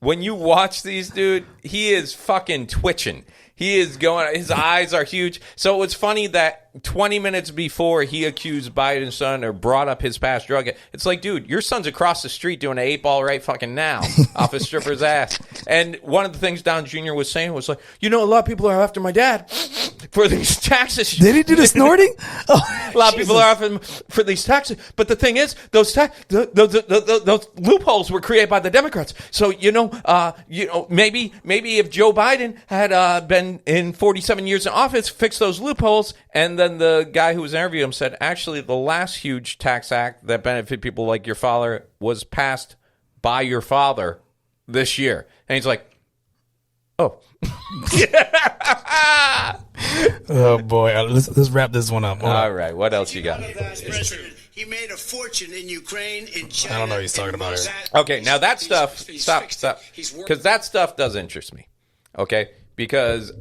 When you watch these, dude, he is fucking twitching. He is going, his eyes are huge. So it's funny that 20 minutes before he accused Biden's son or brought up his past drug, it's like, dude, your son's across the street doing an 8-ball right fucking now off a stripper's ass. And one of the things Don Jr. was saying was like, you know, a lot of people are after my dad for these taxes. Did he do the snorting? Oh, a lot of people are after him for these taxes. But the thing is, those loopholes were created by the Democrats. So, maybe if Joe Biden had been in 47 years in office, fix those loopholes. And then the guy who was interviewing him said, actually, the last huge tax act that benefited people like your father was passed by your father this year. And he's like, oh. Oh, boy. Let's wrap this one up. All right. What else you got? He made a fortune in Ukraine, in China. I don't know what he's talking about here. Okay, now that stuff, stop. Because that stuff does interest me. Okay? Because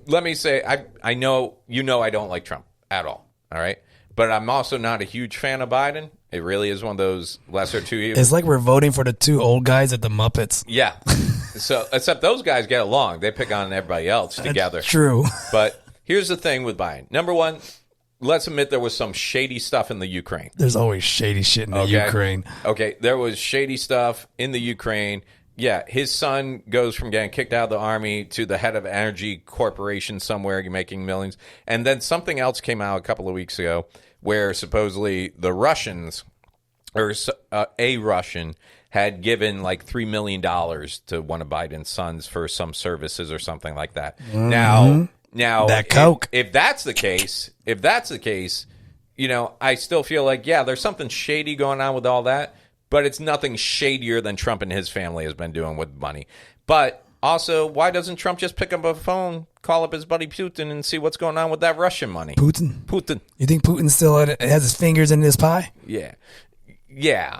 let me say, I know I don't like Trump at all. All right? but I'm also not a huge fan of Biden. It really is one of those lesser two evils. It's like we're voting for the two old guys at the Muppets. Yeah. So, except those guys get along. They pick on everybody else together. That's true. But here's the thing with Biden. Number one, let's admit there was some shady stuff in the Ukraine. There's always shady shit in the Ukraine. Okay, there was shady stuff in the Ukraine. Yeah, his son goes from getting kicked out of the army to the head of an energy corporation somewhere making millions. And then something else came out a couple of weeks ago where supposedly the Russians, or a Russian, had given like $3 million to one of Biden's sons for some services or something like that. Now that coke. If that's the case, you know, I still feel like, yeah, there's something shady going on with all that, but it's nothing shadier than Trump and his family has been doing with money. But also, why doesn't Trump just pick up a phone, call up his buddy Putin, and see what's going on with that Russian money? Putin. You think Putin still has his fingers in his pie? Yeah.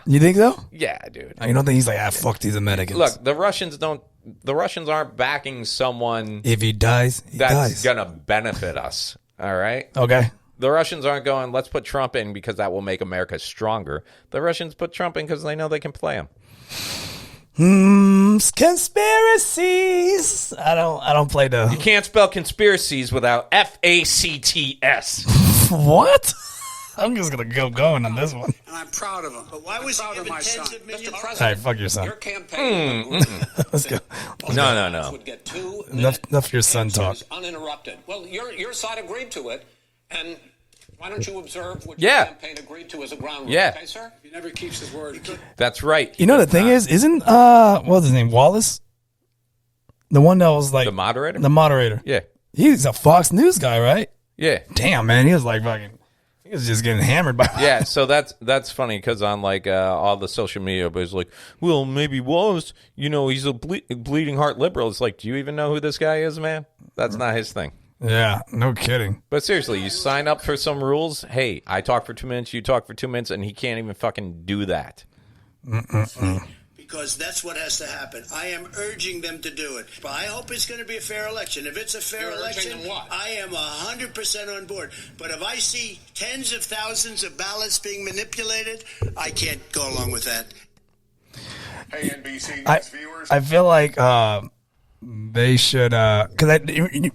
You think so? Yeah, dude. You don't think he's like, fuck these Americans? Look, the Russians aren't backing someone if he dies, that's going to benefit us. All right? Okay. The Russians aren't going, let's put Trump in because that will make America stronger. The Russians put Trump in because they know they can play him. Conspiracies. I don't play the. You can't spell conspiracies without FACTS. What? I'm just gonna go going on this one. And I'm proud of him. But why was he given tens of millions? All right, fuck your son. Your campaign Let's go. No. would get 2 Enough your son talk. uninterrupted. Well, your side agreed to it, and why don't you observe what Yeah. your campaign agreed to as a ground rule? Yeah. Okay, sir? He never keeps his word. That's right. You know the thing is, isn't what's his name, Wallace? The one that was like The moderator? The moderator. Yeah. He's a Fox News guy, right? Yeah. Damn, man, he was like fucking. He was just getting hammered by. Yeah, so that's funny because on like all the social media, but it's like, well, maybe Wallace, you know, he's a bleeding heart liberal. It's like, do you even know who this guy is, man? That's not his thing. Yeah, no kidding. But seriously, you sign up for some rules. Hey, I talk for 2 minutes, you talk for 2 minutes, and he can't even fucking do that. Because that's what has to happen. I am urging them to do it. But I hope it's going to be a fair election. If it's a fair election, I am 100% on board. But if I see tens of thousands of ballots being manipulated, I can't go along with that. Hey, NBC News viewers. I feel like they should, because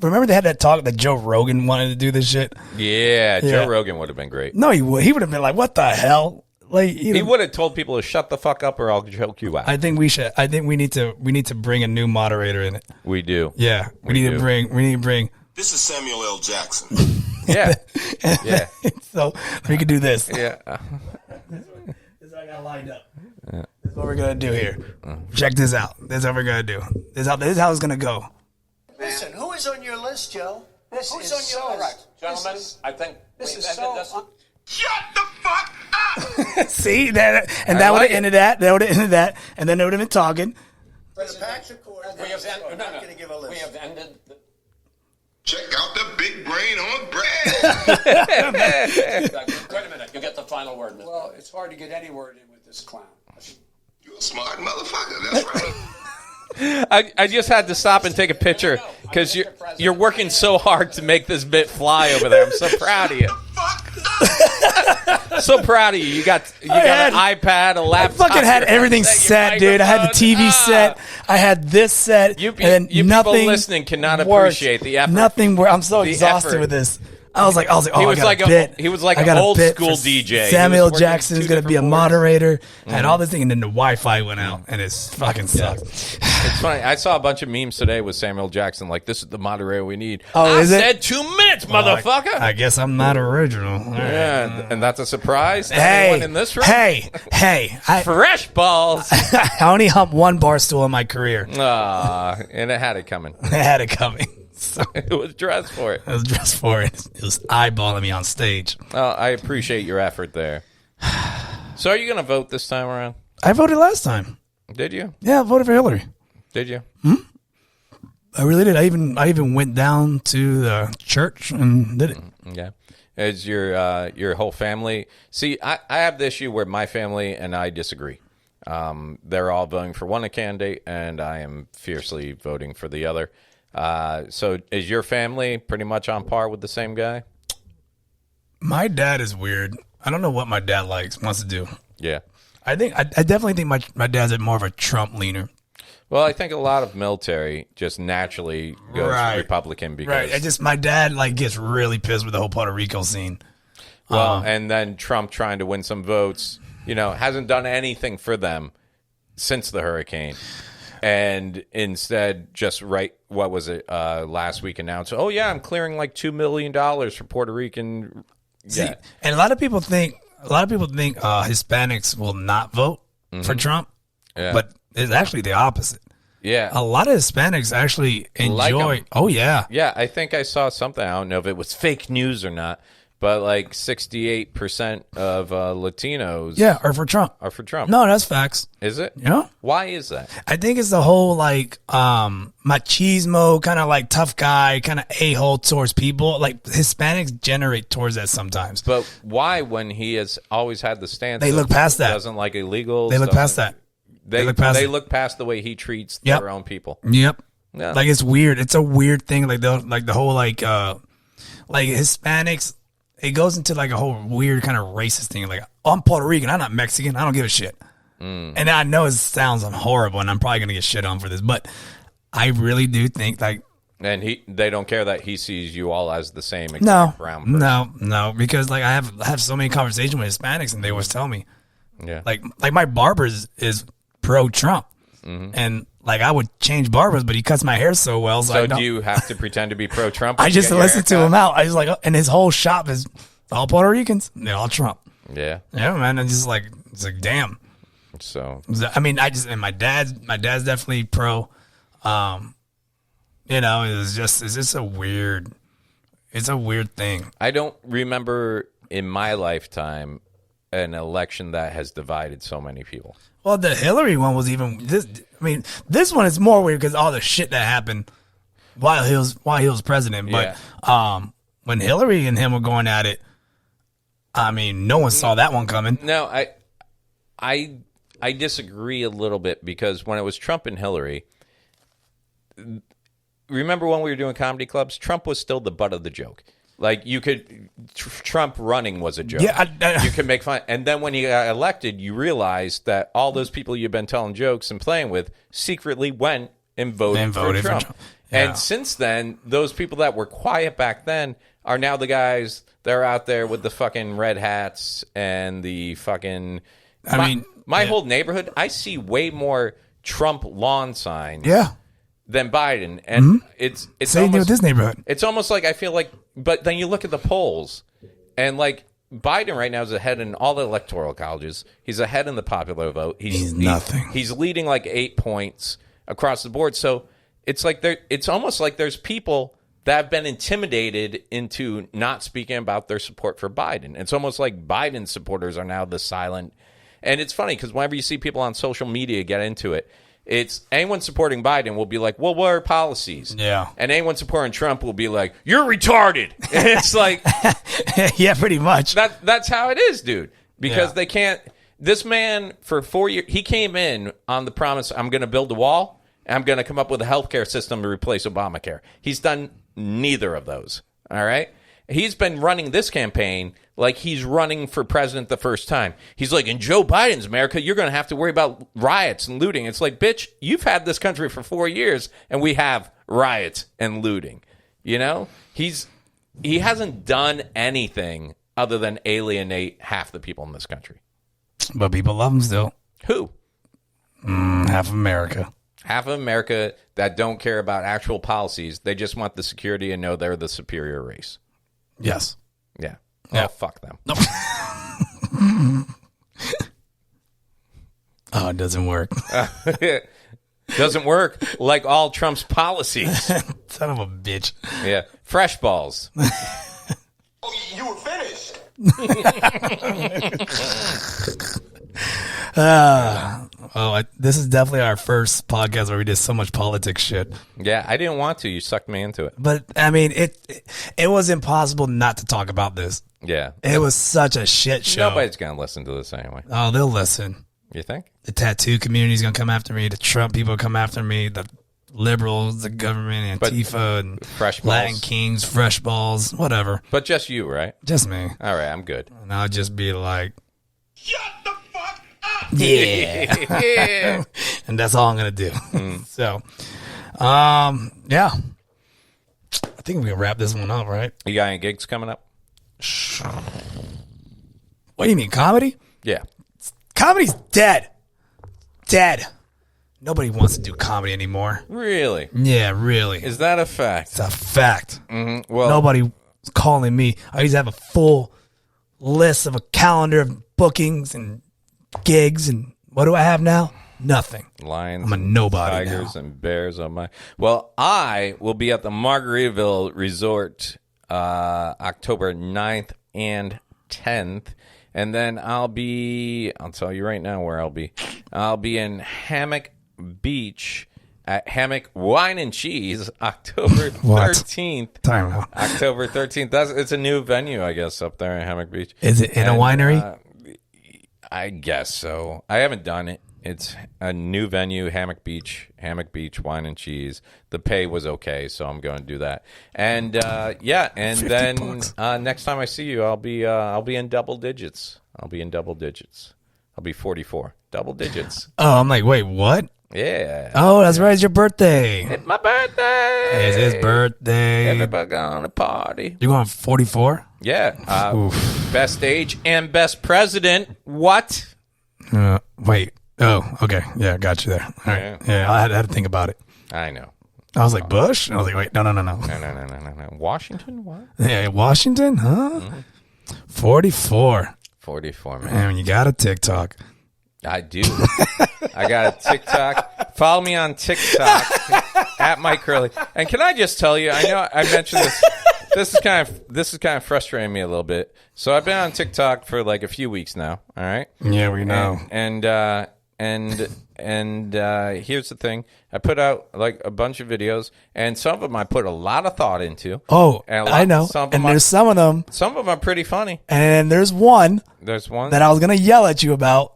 remember they had that talk that Joe Rogan wanted to do this shit. Yeah, Joe Rogan would have been great. No, he would have been like, what the hell? Like he would have told people to shut the fuck up or I'll choke you out. I think we should. I think we need to bring a new moderator in it. We do. Yeah, we need to bring. This is Samuel L. Jackson. Yeah, yeah. So we could do this. Yeah. This is what I got lined up. This is what we're gonna do here. Check this out. This is what we're gonna do. This is how it's gonna go. Listen, who is on your list, Joe? Who's on your list? Right. Gentlemen, I think this we've is ended so- this. Shut the fuck up! See that, and that would have ended that. That would have ended that, and then they would have been talking. For the Pax Accord, We have I'm not going to give a list. We have ended. Check out the big brain on Brad. Wait a minute. You get the final word, Mr. Well, it's hard to get any word in with this clown. You a smart motherfucker. That's right. I just had to stop and take a picture because you're working so hard to make this bit fly over there. I'm so proud of you. So proud of you. You got an iPad, a laptop. I fucking had everything set, dude. I had the TV set. I had this set. You and then nothing people listening cannot worked. appreciate the effort. Nothing worked. I'm so The exhausted effort. with this. I was like, oh, He was I got like a bit. he was like I got an a old bit school for DJ. He Samuel was working Jackson is two going to be a different boards. moderator. I had all this thing, and then the Wi-Fi went out, and it's fucking sucked. It's funny. I saw a bunch of memes today with Samuel Jackson. Like, this is the moderator we need. Oh, I is it? said 2 minutes, motherfucker. I guess I'm not original. All right. Yeah, and that's a surprise to Hey, anyone in this room. hey, Fresh balls. I only humped one bar stool in my career. And it had it coming. I had it coming. So It was dressed for it. I was dressed for it. It was eyeballing me on stage. I appreciate your effort there. So are you going to vote this time around? I voted last time. Did you? Yeah, I voted for Hillary. Did you? I really did. I even went down to the church and did it. Yeah. Is your whole family? See, I have the issue where my family and I disagree. They're all voting for one candidate, and I am fiercely voting for the other. So is your family pretty much on par with the same guy? My dad is weird. I don't know what my dad wants to do. Yeah. I definitely think my dad's more of a Trump leaner. Well, I think a lot of military just naturally goes Republican because my dad gets really pissed with the whole Puerto Rico scene. Well, and then Trump trying to win some votes, hasn't done anything for them since the hurricane. And instead just last week announced, oh yeah, I'm clearing $2 million for Puerto Rican. See, and a lot of people think Hispanics will not vote for Trump, but it's actually the opposite. Yeah. A lot of Hispanics actually enjoy. Oh yeah. Yeah, I think I saw something. I don't know if it was fake news or not, but 68% of Latinos are for Trump. No, that's facts. Is it? Yeah. Why is that? I think it's the whole machismo, kind of tough guy, kind of a-hole towards people. Hispanics generate towards that sometimes. But why, when he has always had the stance? They look past that. Doesn't like illegals. They look past that. They look past the way he treats their own people. Yep. Yeah. It's weird. It's a weird thing. The whole Hispanics. It goes into a whole weird kind of racist thing. I'm Puerto Rican. I'm not Mexican. I don't give a shit. And I know it sounds horrible, and I'm probably gonna get shit on for this, but I really do think and they don't care that he sees you all as the same. Except brown person. No, because I have so many conversations with Hispanics, and they always tell me, yeah, my barber is pro Trump, and I would change barbers, but he cuts my hair so well. So do you have to pretend to be pro Trump? I just listen to him out. I just and his whole shop is all Puerto Ricans. They're all Trump. Yeah, man. And just it's damn. So I mean, and my dad's definitely pro. It's just a weird thing. I don't remember in my lifetime an election that has divided so many people. Well, the Hillary one was even this. I mean, this one is more weird because all the shit that happened while he was president. But when Hillary and him were going at it, I mean, no one saw that one coming. No, I disagree a little bit because when it was Trump and Hillary, remember when we were doing comedy clubs? Trump was still the butt of the joke. Trump running was a joke. Yeah, you could make fun. And then when he got elected, you realized that all those people you've been telling jokes and playing with secretly went and voted for Trump. Yeah. And since then, those people that were quiet back then are now the guys that are out there with the fucking red hats and the fucking... My whole neighborhood, I see way more Trump lawn signs than Biden. And it's same thing with this neighborhood. It's almost I feel but then you look at the polls, and Biden right now is ahead in all the electoral colleges. He's ahead in the popular vote. He's nothing. He's leading 8 points across the board. So it's almost like there's people that have been intimidated into not speaking about their support for Biden. It's almost like Biden supporters are now the silent. And it's funny because whenever you see people on social media get into it, it's anyone supporting Biden will be like, well, what are policies? Yeah. And anyone supporting Trump will be like, you're retarded. And it's yeah, pretty much. That's how it is, dude. Because they can't. This man, for 4 years, he came in on the promise, I'm going to build a wall, and I'm going to come up with a healthcare system to replace Obamacare. He's done neither of those. All right? He's been running this campaign like he's running for president the first time. He's like, in Joe Biden's America, you're going to have to worry about riots and looting. It's like, bitch, you've had this country for 4 years, and we have riots and looting. He hasn't done anything other than alienate half the people in this country. But people love him still. Who? Half of America. Half of America that don't care about actual policies. They just want the security and know they're the superior race. Yes. Yeah. Yeah. Oh, fuck them. Nope. Oh, it doesn't work. Doesn't work like all Trump's policies. Son of a bitch. Yeah. Fresh balls. Oh, you were finished. This is definitely our first podcast where we did so much politics shit. Yeah, I didn't want to. You sucked me into it. But I mean, it was impossible not to talk about this. Yeah, it was such a shit show. Nobody's gonna listen to this anyway. Oh, they'll listen. You think? The tattoo community's gonna come after me. The Trump people come after me. The liberals, the government, Antifa, and Fresh Latin balls. Kings, fresh balls, whatever. But just you, right? Just me. All right, I'm good. And I'll just be like, Shut the fuck up! yeah. Yeah. And that's all I'm going to do. So, yeah. I think we can wrap this one up, right? You got any gigs coming up? What do you mean, comedy? Yeah. Comedy's dead. Dead. Nobody wants to do comedy anymore. Really? Yeah, really. Is that a fact? It's a fact. Mm-hmm. Well, Nobody's calling me. I used to have a full list of a calendar of bookings and gigs, and what do I have now? Nothing. Lions, I'm a nobody tigers, now. and bears on my. Well, I will be at the Margaritaville Resort October 9th and 10th. And then I'll tell you right now where I'll be. I'll be in Hammock Beach at Hammock Wine and Cheese October 13th. Time out. October 13th. It's a new venue, I guess, up there in Hammock Beach. Is it in a winery? I guess so. I haven't done it. It's a new venue, Hammock Beach Wine and Cheese. The pay was okay, so I'm going to do that. And then next time I see you, I'll be in double digits. I'll be 44, double digits. Oh, I'm like, wait, what? Yeah. Oh, that's right. It's your birthday. It's my birthday. It's his birthday. Everybody going to party. You're going 44? Yeah. Best age and best president. What? Wait. Oh, okay. Yeah, got you there. All right. Yeah, I had to think about it. I know. I was like, Bush? I was like, wait, no. No. Washington? What? Yeah, Washington? Huh? 44. 44, man. Man, you got a TikTok. I do. I got a TikTok. Follow me on TikTok at Myke Herlihy. And can I just tell you, I know I mentioned this. This is kind of frustrating me a little bit. So I've been on TikTok for like a few weeks now. All right. Yeah, we know. And here's the thing. I put out like a bunch of videos, and some of them I put a lot of thought into. Oh, I know. And there's some of them. Some of them are pretty funny. And there's one. There's one that I was going to yell at you about.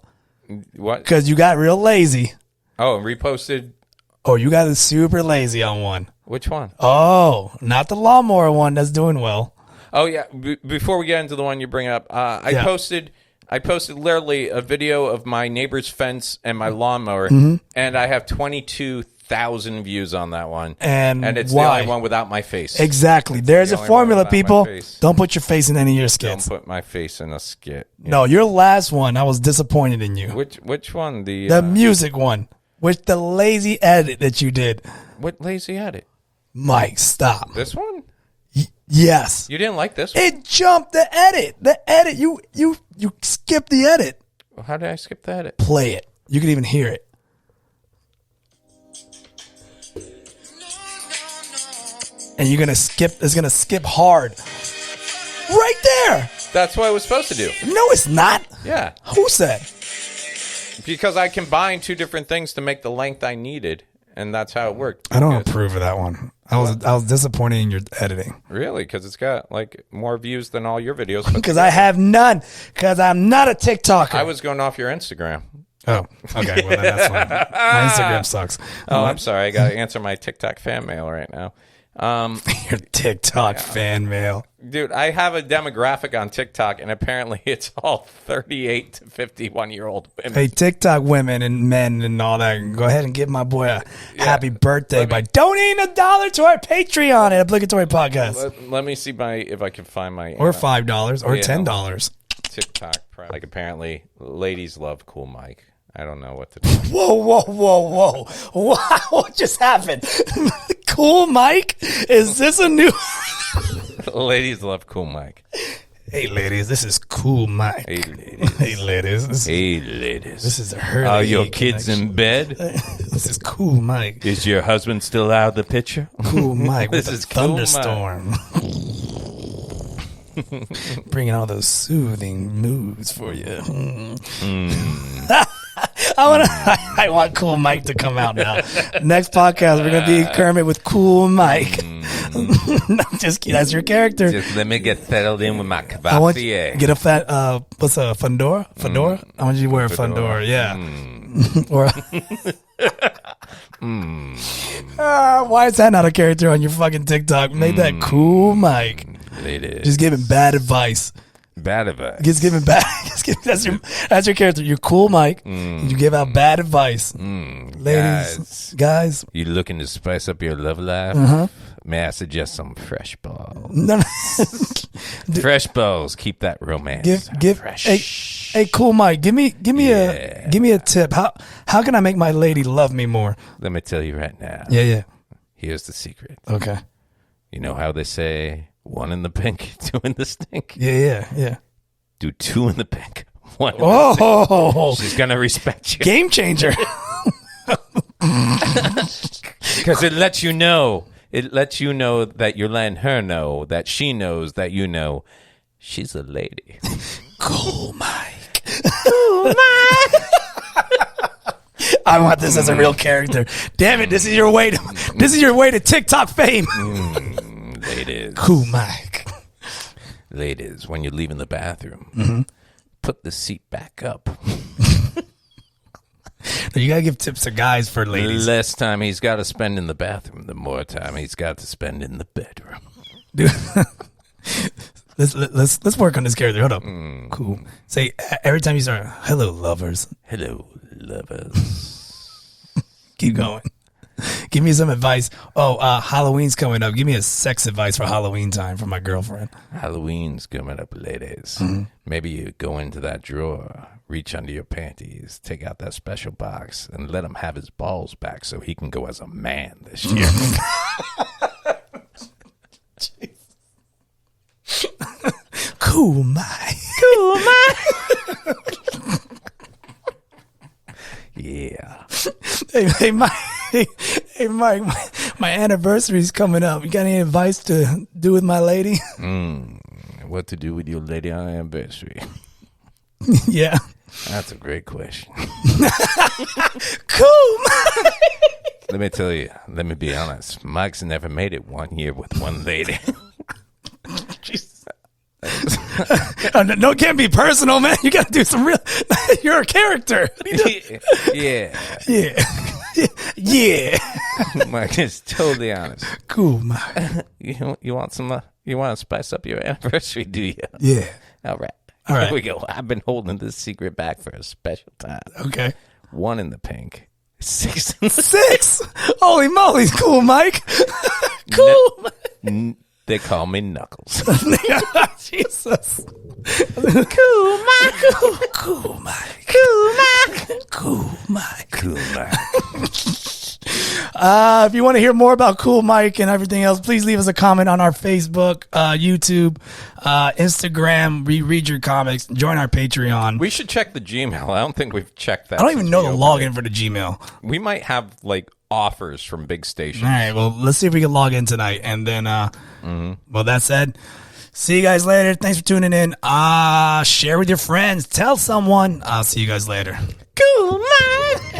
What? Because you got real lazy. Oh, and reposted. Oh, you got super lazy on one. Which one? Oh, not the lawnmower one that's doing well. Oh, yeah. Before we get into the one you bring up, I posted literally a video of my neighbor's fence and my lawnmower, and I have 22,000 views on that one. And it's the only one without my face. Exactly. There's a formula, people. Don't put your face in any of your skits. Don't put my face in a skit. Yeah. No, your last one, I was disappointed in you. Which one? The music one. With the lazy edit that you did. What lazy edit? Mike, stop. This one? Yes. You didn't like this one? It jumped the edit. The edit. You skipped the edit. How did I skip the edit? Play it. You can even hear it. And you're gonna skip. It's gonna skip hard. Right there. That's what I was supposed to do. No, it's not. Yeah. Who said? Because I combined two different things to make the length I needed, and that's how it worked. I don't approve of that one. I was disappointed in your editing. Really? Because it's got like more views than all your videos. Because I have none. Because I'm not a TikToker. I was going off your Instagram. Oh, okay. Well, then that's fine. My Instagram sucks. Oh, I'm sorry. I got to answer my TikTok fan mail right now. Your TikTok fan mail. Dude, I have a demographic on TikTok, and apparently it's all 38 to 51-year-old women. Hey, TikTok women and men and all that, go ahead and give my boy a happy birthday by donating $1 to our Patreon at Obligatory Podcast. Let me see if I can find my... Or $5 or $10. TikTok. Like, apparently, ladies love Cool Myke. I don't know what to do. Whoa. Wow, what just happened? Cool Myke? Is this a new... Ladies love Cool Myke. Hey, ladies, this is Cool Myke. Hey, ladies. Hey, ladies. This is a Herlihy. Are your kids in bed? This is Cool Myke. Is your husband still out of the picture? Cool Myke with This is a thunderstorm. Bringing all those soothing moods for you. I want Cool Myke to come out now. Next podcast, we're gonna be Kermit with Cool Myke. No, just kidding. That's your character. Just let me get settled in with my cavassier. I want you to get a what's a fedora? I want you to wear a fedora. Yeah. Or Why is that not a character on your fucking TikTok? Make that Cool Myke. It is. Just giving bad advice. Bad advice. Just giving bad. That's your character. You're Cool Myke. You give out bad advice. Ladies, guys. You looking to spice up your love life? May I suggest some fresh balls? No. Fresh balls. Keep that romance. Give fresh. Hey, Cool Myke. Give me a tip. How can I make my lady love me more? Let me tell you right now. Yeah. Here's the secret. Okay. You know how they say 1 in the pink, 2 in the stink? Yeah. Do 2 in the pink, 1 in the Oh, stink. She's gonna respect you. game changer. Because it lets you know. It lets you know that you're letting her know that she knows that you know she's a lady. Cool Myke. Cool Myke. I want this as a real character. Damn it! This is your way to TikTok fame. Ladies. Cool Myke. Ladies, when you're leaving the bathroom, put the seat back up. You gotta give tips to guys for ladies. The less time he's got to spend in the bathroom, the more time he's got to spend in the bedroom. Dude, let's work on this character. Hold up. Cool. Say every time you start, hello lovers. Hello lovers. Keep going. Give me some advice. Halloween's coming up. Give me a sex advice for Halloween time for my girlfriend. Halloween's coming up, ladies. Maybe you go into that drawer, reach under your panties, take out that special box, and let him have his balls back so he can go as a man this year. Cool Myke. Cool, man. Yeah. Hey, Myke, my anniversary's coming up. You got any advice to do with my lady? What to do with your lady on anniversary? Yeah. That's a great question. Cool Myke. Let me tell you, let me be honest. Mike's never made it 1 year with one lady. No, it can't be personal, man. You got to do some real. You're a character. Yeah. Mike is totally honest. Cool Myke. You want to spice up your anniversary, do you? Yeah. All right. All right. Here we go. I've been holding this secret back for a special time. Okay. 1 in the pink, 6 in the 6. Holy moly, Cool Myke. Cool. They call me Knuckles. Jesus. Cool Myke. Cool Myke. Cool Myke. Cool Myke. Cool Myke. If you want to hear more about Cool Myke and everything else, please leave us a comment on our Facebook, YouTube, Instagram. Read your comics. Join our Patreon. We should check the Gmail. I don't think we've checked that. I don't even know the login for the Gmail. We might have like offers from big stations. All right. Well, let's see if we can log in tonight. And then, well, that said, see you guys later. Thanks for tuning in. Share with your friends. Tell someone. I'll see you guys later. Cool Myke.